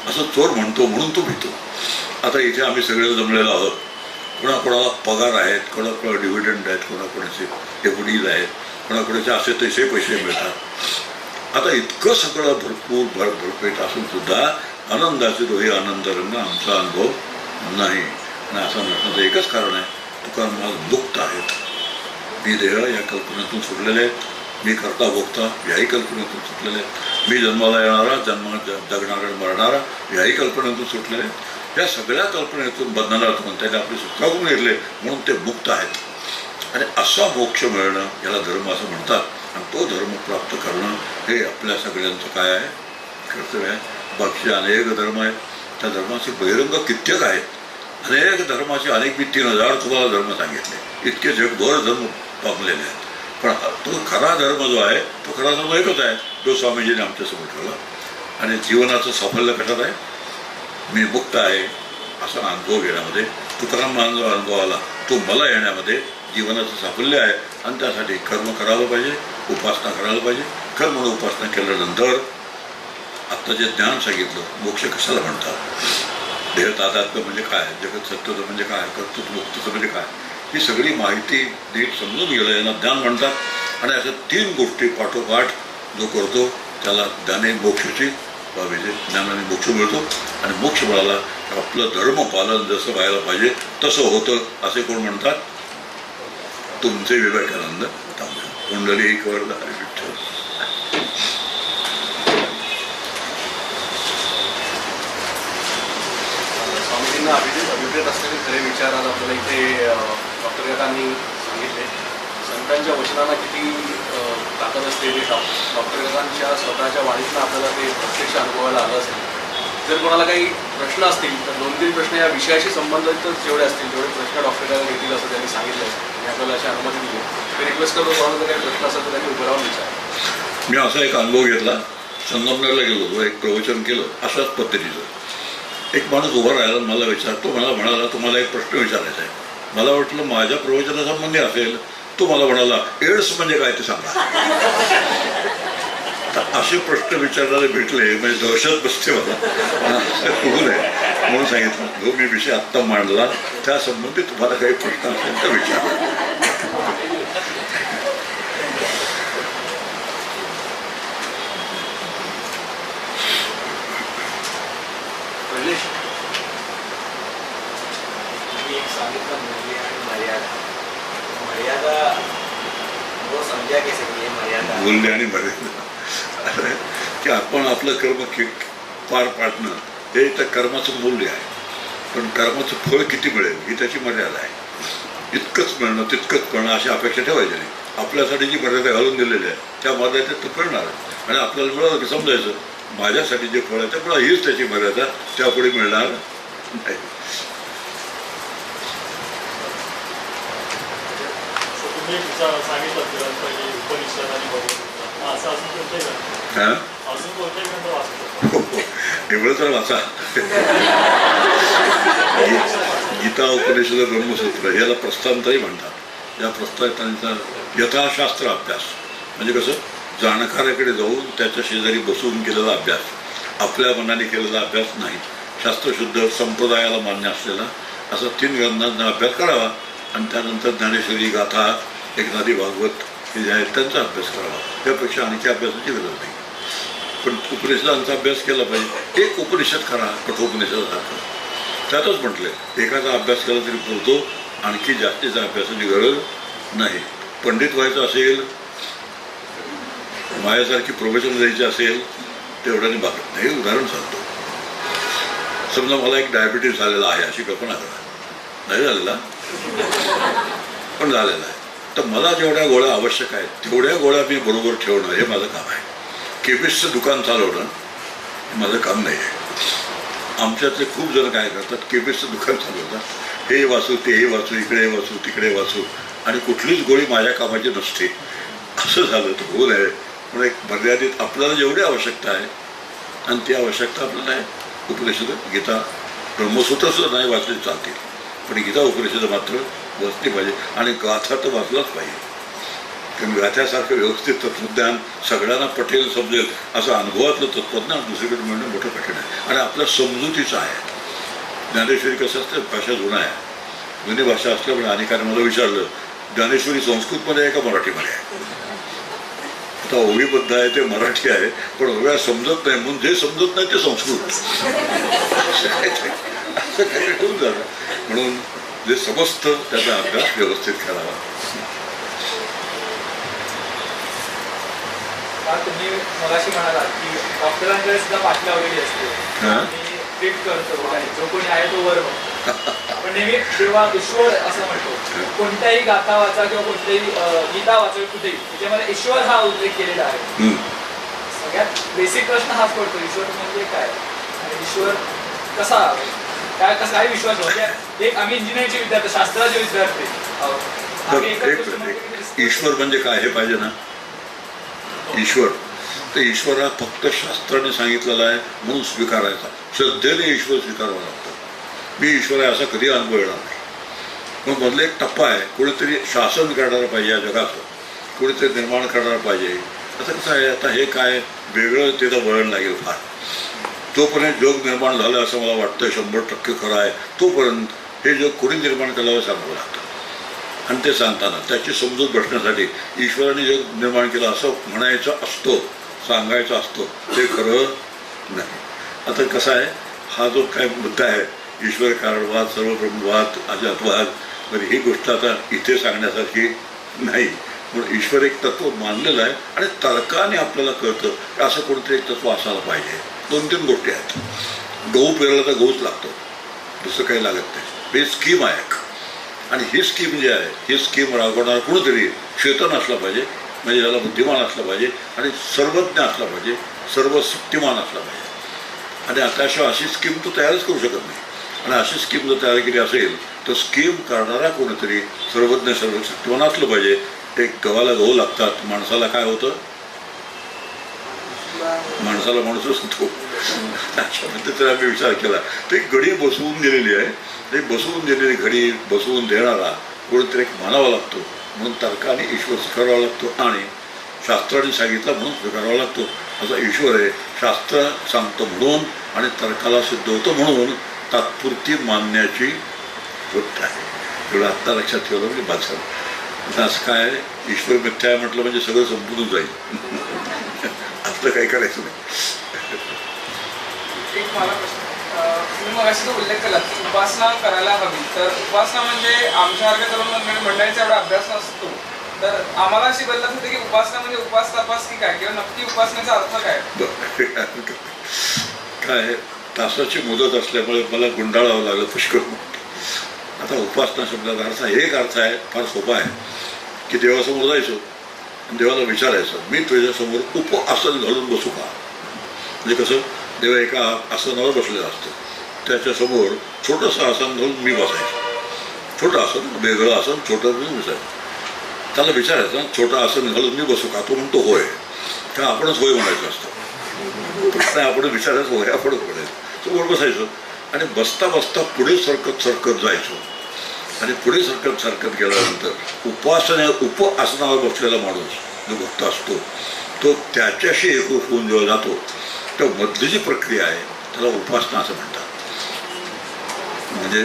असं चोर म्हणतो, म्हणून तो भीतो. आता इथे आम्ही सगळे जमलेलो आहोत. कोणाकोणाला पगार आहेत, कोणाकोणाला डिव्हिडंड आहेत, कोणाकोणाचे एफडीज आहेत, कोणाकोणाचे असे तसे पैसे मिळतात. आता इतकं सगळं भरपूर भरपेट असून सुद्धा आनंदाचे दोहे आनंद रंग आमचा अनुभव नाही. आणि असं नसण्याचं एकच कारण आहे, तुकाराम महाराज मुक्त आहेत. मी देह या कल्पनेतून सुटलेले आहेत, मी करता भोगता याही कल्पनेतून सुटलेले आहेत, मी जन्माला येणारा, जगणारा मरणारा याही कल्पनेतून सुटलेले आहेत. या सगळ्या कल्पनेतून बंधनातून त्याने आपली सुटकावून घेतले म्हणून ते मुक्त आहेत. आणि असा मोक्ष मिळणं याला धर्म असं म्हणतात. आणि तो धर्म प्राप्त करणं हे आपल्या सगळ्यांचं काय आहे, कर्तव्य आहे. बाकीचे अनेक धर्म आहेत, त्या धर्माचे बहिरंग कित्येक आहेत. अनेक धर्माचे अनेक, मी 3000 तुम्हाला धर्म सांगितले, इतके जगभर धर्म पामलेले आहेत. पण तो खरा धर्म जो आहे, तो खरा धर्म एकच आहे, जो स्वामीजीने आमच्यासमोर ठेवला. आणि जीवनाचं साफल्य कशात आहे? मी मुक्त आहे असा अनुभव घेण्यामध्ये, तुकाराम महाराजांचा अनुभव आला तो मला येण्यामध्ये जीवनाचं साफल्य आहे. आणि त्यासाठी कर्म करायला पाहिजे, उपासना करायला पाहिजे. कर्म आणि उपासना केल्यानंतर आत्ता जे ज्ञान सांगितलं, मोक्ष कशाला म्हणतात, देह तादात्म्य म्हणजे काय, जगत सत्यचं म्हणजे काय, कर्तृत्व मुक्तचं म्हणजे काय, ही सगळी माहिती नीट समजून गेलं यांना ज्ञान म्हणतात. आणि अशा 3 गोष्टी पाठोपाठ जो करतो त्याला ज्ञाने मोक्षाची बाबीचे, ज्ञानाने मोक्ष मिळतो. आणि मोक्ष मिळाला तर आपलं धर्मपालन जसं व्हायला पाहिजे तसं होतं, असे कोण म्हणतात? तुमचे विवेकानंद तांबे. कुंडलिक वरदा हरी विठ्ठल. स्वामीजींना अभिप्रेत असलेले खरे विचार आज आपल्याला इथे डॉक्टर काकांनी सांगितले. संतांच्या वचनांना किती ताकद असते ते डॉक्टर काकांच्या स्वतःच्या वाणीतून आपल्याला ते प्रत्यक्ष अनुभवायला आलं असेल. जर कोणाला काही प्रश्न असतील तर 2-3 प्रश्न या विषयाशी संबंधित जेवढे असतील तेवढे प्रश्न डॉक्टर काका घेतील असं त्यांनी सांगितलं. आणि आपल्याला अशी अनुमती दिली. मी रिक्वेस्ट करतो, कोणाला जर काही प्रश्न असेल तर त्यांनी उभं राहून विचार. मी असा एक अनुभव घेतला. संगमनेरला गेलो होतो, एक प्रवचन केलं अशाच पद्धतीचं. एक माणूस उभा राहिला, मला विचारतो, मला म्हणाला तुम्हाला एक प्रश्न विचारायचा आहे. मला वाटलं माझ्या प्रवचनासंबंधी असेल. तो मला म्हणाला, एड्स म्हणजे काय ते सांगा. असे प्रश्न विचारणारे भेटले म्हणजे दहशत बसते मला. बघू नये म्हणून सांगितलं, जो मी विषय आत्ता मांडला त्या संबंधी तुम्हाला काही प्रश्न असेल तर विचारा. बोलणे आणि मर्यादा की आपण आपलं कर्म पार पाडणं हे त्या कर्माचं मूल्य आहे. पण कर्माचं फळ किती मिळेल ही त्याची मर्यादा आहे. इतकंच मिळणं तितकंच मिळणं अशी अपेक्षा ठेवायची नाही. आपल्यासाठी जी मर्यादा घालून दिलेली आहे त्या मर्यादेत तर मिळणार आणि आपल्याला मिळालं की समजायचं माझ्यासाठी जे फळ आहे ते फळ हीच त्याची मर्यादा, त्यापुढे मिळणार नाही. सांगितलं उपनिषद आणि असं अजून कोणत्याही ग्रंथ हां अजून कोणत्याही ग्रंथ वाचत होतो. एवढं तर वाचा. गीता उपनिषद ब्रह्मसूत्र याला प्रस्थानत्रयी म्हणतात. या प्रस्थानांचा यथाशास्त्र अभ्यास म्हणजे कसं जाणकाराकडे जाऊन त्याच्या शेजारी बसवून केलेला अभ्यास, आपल्या मनाने केलेला अभ्यास नाही. शास्त्रशुद्ध संप्रदायाला मान्य असलेला असा 3 ग्रंथांचा अभ्यास करावा आणि त्यानंतर ज्ञानेश्वरी, गाथा, एकनाथी भागवत हे जे आहेत त्यांचा अभ्यास करावा. त्यापेक्षा आणखी अभ्यासाची गरज नाही. पण उपनिषदांचा अभ्यास केला पाहिजे. एक उपनिषद करा कठोपनिषदासारखं, त्यातच म्हटलं एखादा अभ्यास केला तरी पुरतो, आणखी जास्तीचा अभ्यासाची गरज नाही. पंडित व्हायचं असेल, माझ्यासारखी प्रवचन द्यायची असेल तेवढ्याने भागत नाही. उदाहरण सांगतो. समजा मला एक डायबिटीस झालेला आहे अशी कल्पना करा. नाही झालेला पण झालेला आहे. तर मला जेवढ्या गोळ्या आवश्यक आहेत तेवढ्या गोळ्या मी बरोबर ठेवणं हे माझं काम आहे. केमिस्टचं दुकान चालवणं हे माझं काम नाही आहे. आमच्यातले खूप जण काय करतात, केमिस्टचं दुकान चालवतात, हे वाचू ते वाचू, इकडे वाचू तिकडे वाचू, आणि कुठलीच गोळी माझ्या कामाची नसते. असं झालं तर होऊ नये. म्हणून एक मर्यादित आपल्याला जेवढी आवश्यकता आहे आणि ती आवश्यकता आपल्याला आहे. उपनिषद, गीता, ब्रह्मसूत्रसुद्धा नाही वाचली चालतील, पण गीता उपनिषद मात्र वाचली पाहिजे. आणि गाथा तर वाचलाच पाहिजे. कारण गाथ्यासारखं व्यवस्थित तत्त्वज्ञान सगळ्यांना पटेल, समजेल असं अनुभवातलं तत्त्वज्ञान दुसरीकडे मिळणं मोठं कठीण आहे आणि आपल्या समजुतीचं आहे. ज्ञानेश्वरी कसं असतं, भाषा जुना आहे, जुनी भाषा असल्यामुळे अनेकांनी मला विचारलं ज्ञानेश्वरी संस्कृतमध्ये आहे का मराठीमध्ये आहे. आता ओवीबद्ध आहे ते मराठी आहे, पण ओव्या समजत नाही म्हणून जे समजत नाही ते संस्कृत असं काही ठेवून झालं. म्हणून जे समजतं त्याचा अभ्यास व्यवस्थित करावा. तुम्ही मगाशी म्हणालात की डॉक्टरांकडे सुद्धा पाठ लावलेली असते आणि ट्रीट करतो जो कोणी आहे तो वर बघतो. पण नेहमी जेव्हा ईश्वर असं म्हणतो, कोणत्याही गाथा वाचा किंवा कोणत्याही गीता वाचा कुठेही त्याच्यामध्ये ईश्वर हा उल्लेख केलेला आहे. सगळ्यात बेसिक प्रश्न हाच पडतो, ईश्वर म्हणजे काय आणि ईश्वर कसा, काय विश्वास म्हणजे एक आम्ही इंजिनिअरिंगचे विद्यार्थी, शास्त्राचे विद्यार्थी आहोत. ईश्वर म्हणजे काय हे पाहिजे ना. ईश्वर तर ईश्वर हा फक्त शास्त्राने सांगितलेला आहे म्हणून स्वीकारायचा. श्रद्धेने ईश्वर स्वीकारावा लागतो. मी ईश्वर आहे असा कधी अनुभव येणार नाही. मग मधला एक टप्पा आहे, कोणीतरी शासन करणारं पाहिजे या जगाचं, कोणीतरी निर्माण करणार पाहिजे. आता कसं आहे, आता हे काय वेगळं त्याचं वळण लागेल फार. जोपर्यंत जग निर्माण झालं असं मला वाटतं 100% खरं आहे, तोपर्यंत हे जग कोणी निर्माण करावं सांगावं लागतं. आणि ते सांगताना त्याची समजूत बसण्यासाठी ईश्वराने जग निर्माण केलं असं म्हणायचं असतो, सांगायचं असतो, ते खरं नाही. आता कसं आहे, हा जो काय मुद्दा आहे ईश्वर कारणवाद, सर्वब्रह्मवाद, अजातवाद, म्हणजे ही गोष्ट आता इथे सांगण्यासारखी नाही. म्हणून ईश्वर एक तत्व मानलेलं आहे आणि तर्काने आपल्याला कळतं असं कोणतरी एक तत्व असायला पाहिजे. 2-3 गोष्टी आहेत. गहू पेरला तर गहूच लागतो, दुसरं काही लागत नाही. ही स्कीम आहे आणि ही स्कीम जी आहे ही स्कीम राबवणारा कोणीतरी चेतन असला पाहिजे, म्हणजे त्याला बुद्धिमान असला पाहिजे आणि सर्वज्ञ असला पाहिजे, सर्वशक्तिमान असला पाहिजे. आणि आता अशी स्कीम तो तयारच करू शकत नाही. आणि अशी स्कीम जर तयार केली असेल तर स्कीम करणारा कोणीतरी सर्वज्ञ सर्वशक्तिमान असलं पाहिजे. एक गव्हाला गहू लागतात, माणसाला काय होतं, माणसाला माणूसच होतो. अशा पद्धतीने आम्ही विचार केला तर एक घडी बसवून दिलेली आहे. ते बसवून दिलेली घडी बसवून देणारा कोणीतरी एक मानावा लागतो. म्हणून तर्काने ईश्वर स्वीकारावा लागतो आणि शास्त्राने सांगितलं म्हणून स्वीकारावा लागतो. असा ईश्वर आहे. शास्त्र सांगतं म्हणून आणि तर्काला सिद्ध होतं म्हणून तात्पुरती मानण्याची गोष्ट आहे. एवढं आत्ता लक्षात ठेवलं म्हणजे बादशाह. असं काय ईश्वर मिथ्या आहे म्हटलं म्हणजे सगळं संपून जाईल. आपलं काही करायचं नाही. एक मला प्रश्न, तुम्ही मग अशी उल्लेख केला की उपासना करायला हवी. तर उपासना म्हणजे आमच्यासारख्या तरुण मंडळीचा एवढा अभ्यास नसतो. तर आम्हाला अशी बदलत होते की उपासना म्हणजे उपास तपास की काय, किंवा नक्की उपासनेचा अर्थ काय. काय तासाची मुदत असल्यामुळे मला गुंडाळावं लागलं पुष्कळ. आता उपासना शब्दाचा अर्थ एक अर्थ आहे, फार सोपा आहे, की देवासमोर जायचं आणि देवाला विचारायचं मी तुझ्यासमोर उपआसन घालून बसू का. म्हणजे कसं, देव एका आसनावर बसलेला असतो, त्याच्यासमोर छोटंसं आसन घालून मी बसायचं. छोटं आसन, वेगळं आसन, छोटं मी बसायचं. त्याला विचारायचं छोटं आसन घालून मी बसू का. तो म्हणतो होय. का आपणच होय म्हणायचं असतं आणि आपण विचारायचं होय आपणच म्हणायचं तो वर बसायचं आणि बसता बसता पुढे सरकत जायचो आणि पुढे सरकत गेल्यानंतर उप आसनावर बसलेला माणूस जो भक्त असतो तो त्याच्याशी एकरूप होऊन जेव्हा जातो तेव्हा मधली जी प्रक्रिया आहे त्याला उपासना असं म्हणतात. म्हणजे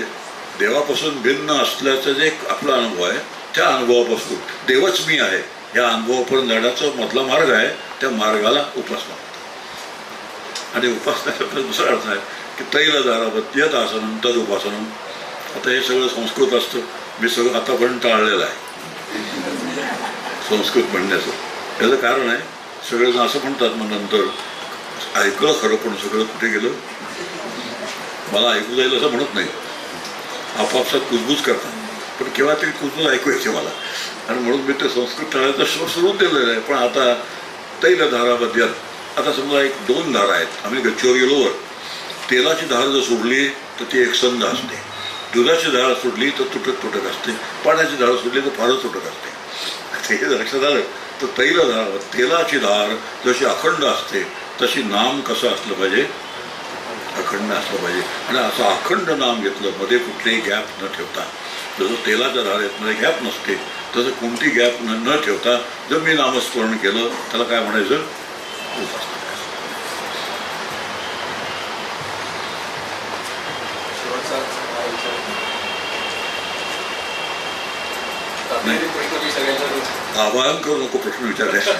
देवापासून भिन्न असल्याचा जे एक आपला अनुभव आहे त्या अनुभवापासून देवच मी आहे या अनुभवापर्यंत जाण्याचा मधला मार्ग आहे त्या मार्गाला उपासना म्हणतात. आणि उपासना दुसरा अर्थ आहे की तैलधारावत यत आसनम तद उपासनम. आता हे सगळं संस्कृत असतं मी सगळं आतापर्यंत टाळलेलं आहे संस्कृत म्हणण्याचं. याचं कारण आहे सगळेजण असं म्हणतात मग नंतर ऐकलं खरं पण सगळं कुठे गेलं मला ऐकू जाईल असं म्हणत नाही आपापसात कुजबूज करतात पण केव्हा तरी कुजबूज ऐकू यायचे मला आणि म्हणून मी ते संस्कृत टाळायचा सुरू दिलेलं आहे. पण आता तैलधाराबद्दल आता समजा एक 2 धारा आहेत आम्ही गच्चीवर गेलोवर तेलाची धार जर सोडली तर ती एकसंध असते दुधाची धार सोडली तर तुटक असते पाण्याची धार सोडली तर फारच तुटक असते. हे जर लक्षात आलं तर तैलधार तेलाची धार जशी अखंड असते तशी नाम कसं असलं पाहिजे अखंड असलं पाहिजे आणि असं अखंड नाम घेतलं मध्ये कुठलेही गॅप न ठेवता. जसं तेलाच्या धारेत मध्ये गॅप नसते तसं कोणती गॅप न ठेवता जर मी नामस्मरण केलं त्याला काय म्हणायचं उपासना. आवाहन करू नको प्रश्न विचारायचा.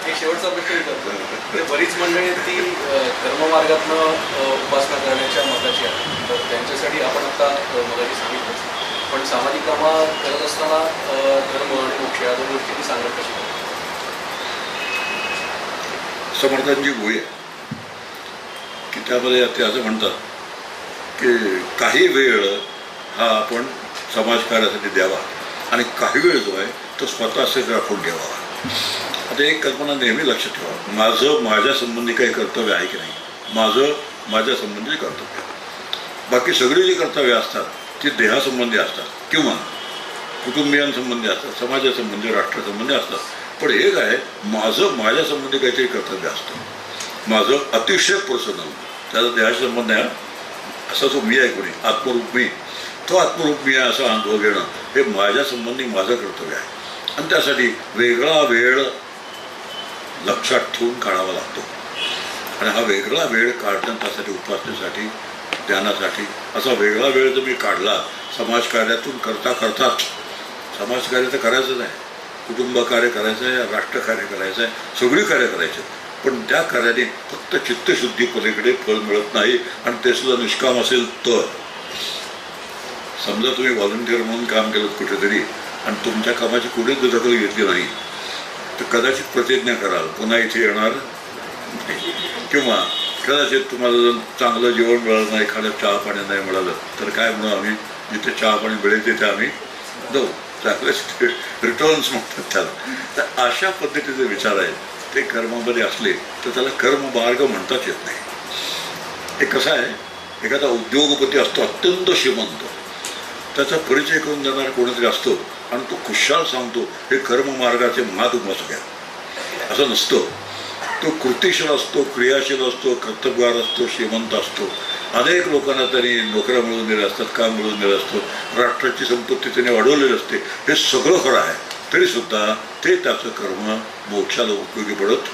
एक शेवटचा प्रश्न विचारतो. बरीच मंडळी ती धर्ममार्गातनं उपासना करण्याच्या मताची आहे तर त्यांच्यासाठी आपण आता मगाशी सांगितलं पण सामाजिक कामात करत असताना धर्म आणि मोक्ष या 2 गोष्टी सांगत कशी समर्थांची गोळी आहे की त्यामध्ये ते असं म्हणतात की काही वेळ हा आपण समाजकार्यासाठी द्यावा आणि काही वेळ जो आहे तो स्वतःसाठी राखून ठेवावा. आता एक कल्पना नेहमी लक्षात ठेवा माझं माझ्या संबंधी काही कर्तव्य आहे की नाही माझं माझ्या संबंधी कर्तव्य. बाकी सगळी जी कर्तव्य असतात ती देहासंबंधी असतात किंवा कुटुंबियांसंबंधी असतात समाजासंबंधी राष्ट्रासंबंधी असतात पण एक आहे माझं माझ्यासंबंधी काहीतरी कर्तव्य असतं माझं अतिशय पर्सनल त्याचा देहाशी संबंध आहे असा जो मी आहे कोणी आत्मरूप मी तो आत्मरूप मी आहे असा अनुभव घेणं हे माझ्या संबंधी माझं कर्तव्य आहे आणि त्यासाठी वेगळा वेळ लक्षात ठेवून काढावा लागतो आणि हा वेगळा वेळ काढणं त्यासाठी उपासनेसाठी ध्यानासाठी असा वेगळा वेळ जर मी काढला समाजकार्यातून करताच समाजकार्य तर करायचंच आहे कुटुंब कार्य करायचं आहे राष्ट्रकार्य करायचं आहे सगळी कार्य करायचं पण त्या कार्याने फक्त चित्तशुद्धी पलीकडे फळ मिळत नाही आणि ते सुद्धा निष्काम असेल तर समजा तुम्ही व्हॉलंटिअर म्हणून काम केलं कुठेतरी आणि तुमच्या कामाची कुणीच दखल घेतली नाही तर कदाचित प्रतिज्ञा कराल पुन्हा इथे येणार नाही किंवा कदाचित तुम्हाला जर चांगलं जेवण मिळालं नाही एखाद्या चहा पाणी नाही मिळालं तर काय म्हणू आम्ही जिथे चहा पाणी मिळेल तिथे आम्ही जाऊ चांगले रिटर्न्स म्हणतात त्याला. तर अशा पद्धतीचे विचार आहेत ते कर्मामध्ये असले तर त्याला कर्ममार्ग म्हणताच येत नाही. हे कसं आहे एखादा उद्योगपती असतो अत्यंत श्रीमंत त्याचा परिचय करून देणारा कोणीतरी असतो आणि तो खुशाल सांगतो हे कर्ममार्गाचे महादुपासक आहे असं नसतं. तो कृतिशील असतो क्रियाशील असतो कर्तव्यवान असतो श्रीमंत असतो अनेक लोकांना त्यांनी नोकऱ्या मिळवून दिल्या असतात काम मिळवून दिलं असतं राष्ट्राची संपत्ती त्याने वाढवलेली असते हे सगळं खरं आहे तरीसुद्धा ते त्याचं कर्म मोक्षाला उपयोगी पडत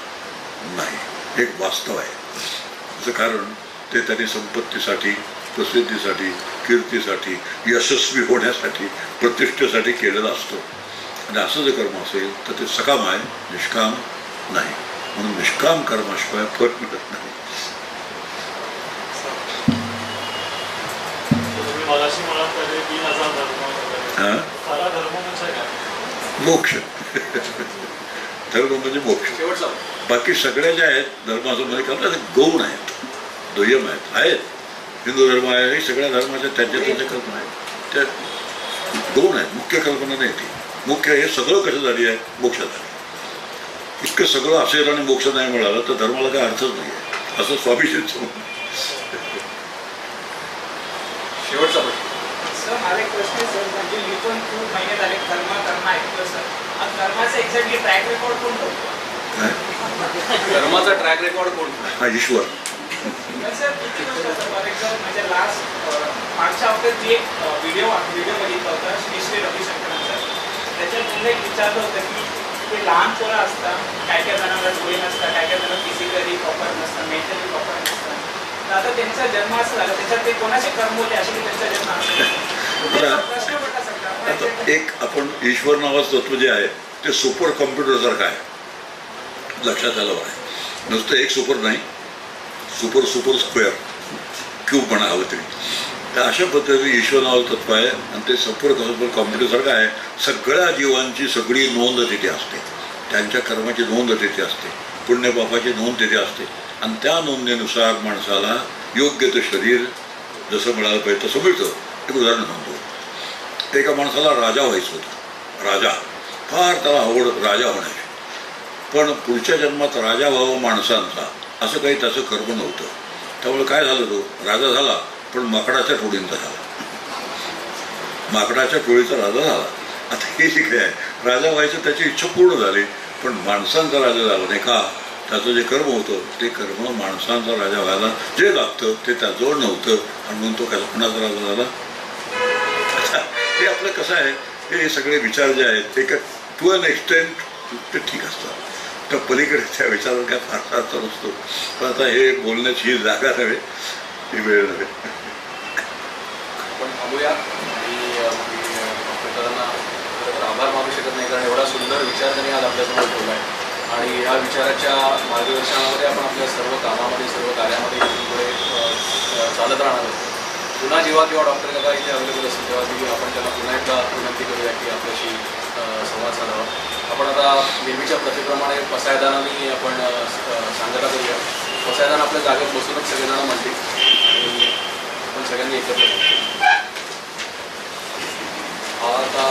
नाही एक वास्तव आहे. त्याचं कारण ते त्यांनी संपत्तीसाठी प्रसिद्धीसाठी कीर्तीसाठी यशस्वी होण्यासाठी प्रतिष्ठेसाठी केलेला असतो आणि असं जर कर्म असेल तर ते सकाम आहे निष्काम नाही. म्हणून निष्काम कर्माशिवाय फळ मिळत नाही. तुम्ही मगाशी म्हणाल तर 3000 धर्म खरा धर्म म्हणजे काय मोक्ष धर्म म्हणजे मोक्ष. शेवटचा बाकी सगळ्या ज्या आहेत धर्मासंबंधी करतात गौण आहेत दुय्यम आहेत हिंदू धर्म आहे हे सगळ्या धर्माच्या त्यांच्या कल्पना आहेत त्या गौण आहेत मुख्य कल्पना नाही ती. मुख्य हे सगळं कसं झाली आहे मोक्षासाठी इतकं सगळं असेल आणि मोक्ष नाही मिळालं तर धर्माला काही अर्थच नाही आहे असं स्वाभिषेच शेवटचा प्रश्न. सर मला एक प्रश्न आहे सर म्हणजे मी पण खूप महिने झाले कर्म ऐकलं सर धर्माचं एक्झॅक्टली ट्रॅक रेकॉर्ड कोण करतो काय धर्माचा ट्रॅक रेकॉर्ड कोण? हा ईश्वर. सर किती वर्षाचं फॉर एक्झाम्पल म्हणजे मागच्या हफ्त्यात जी एक व्हिडिओ बघितला होता श्री रविशंकरांचा. त्याच्यात त्यांना एक विचारलं होतं की ते लहान पोरं असतात, काय काय जणांना डोळे नसतात, काय काय जण फिजिकली प्रॉपर नसतात, मेंटली प्रॉपर नसतात. तर आता त्यांचा जन्म असं झाला त्याच्यात ते कोणाचे कर्म होते असे की त्यांचा जन्म असतो प्रश्न पडला सगळा. आता एक आपण ईश्वर नावाचं तत्व जे आहे ते सुपर कॉम्प्युटरसारखं आहे, लक्षात आलं आहे. नुसतं एक सुपर नाही, सुपर स्क्वेअर क्यूब म्हणा हवं तरी. तर अशा पद्धतीने ईश्वर नावाचं तत्व आहे आणि ते सुपर कॉम्प्युटरसारखं आहे. सगळ्या जीवांची सगळी नोंद तिथे असते, त्यांच्या कर्माची नोंद तिथे असते, पुण्यपापाची नोंद तिथे असते आणि त्या नोंदीनुसार माणसाला योग्य ते शरीर जसं मिळालं पाहिजे तसं मिळतं. एक उदाहरण सांगतो. एका माणसाला राजा व्हायचं होतं. राजा फार त्याला आवड राजा होण्याची, पण पुढच्या जन्मात राजा व्हावं माणसांचा असं काही त्याचं कर्म नव्हतं. त्यामुळे काय झालं, तो राजा झाला पण माकडाच्या टोळींचा झाला, माकडाच्या टोळीचा राजा झाला. आता हे जे काय आहे, राजा व्हायचं त्याची इच्छा पूर्ण झाली पण माणसांचा राजा झाला नाही का. त्याचं जे कर्म होतं ते कर्म माणसांचा राजा व्हायला जे लागतं ते त्याजवळ नव्हतं आणि म्हणून तो कल्पनाचा राजा झाला. हे आपलं कसं आहे, हे सगळे विचार जे आहेत ते टू एन एक्सटेंट ते ठीक असतात, तर पलीकडे त्या विचारावर काय फार अर्थ नसतो. पण आता हे बोलण्याची ही जागा नव्हे, ही वेळ नव्हे. आपण थांबूया आणि डॉक्टरांना आभार मानू शकत नाही कारण एवढा सुंदर विचार त्यांनी आज आपल्यासमोर ठेवला आहे आणि या विचाराच्या मार्गदर्शनामध्ये आपण आपल्या सर्व कामामध्ये सर्व कार्यामध्ये इथून पुढे चालत राहणार आहोत. पुन्हा जेव्हा किंवा डॉक्टर काका इथे अवेलेबल असतील तेव्हा आपण त्यांना पुन्हा एकदा विनंती करूया की आपल्याशी संवाद साधावा. आपण आता नेहमीच्या प्रथेप्रमाणे पसायदानाने आपण सांगता करूया. पसायदान आपल्या जागेत बसूनच सगळेजण म्हणतील आणि आपण सगळ्यांनी एकत्र आता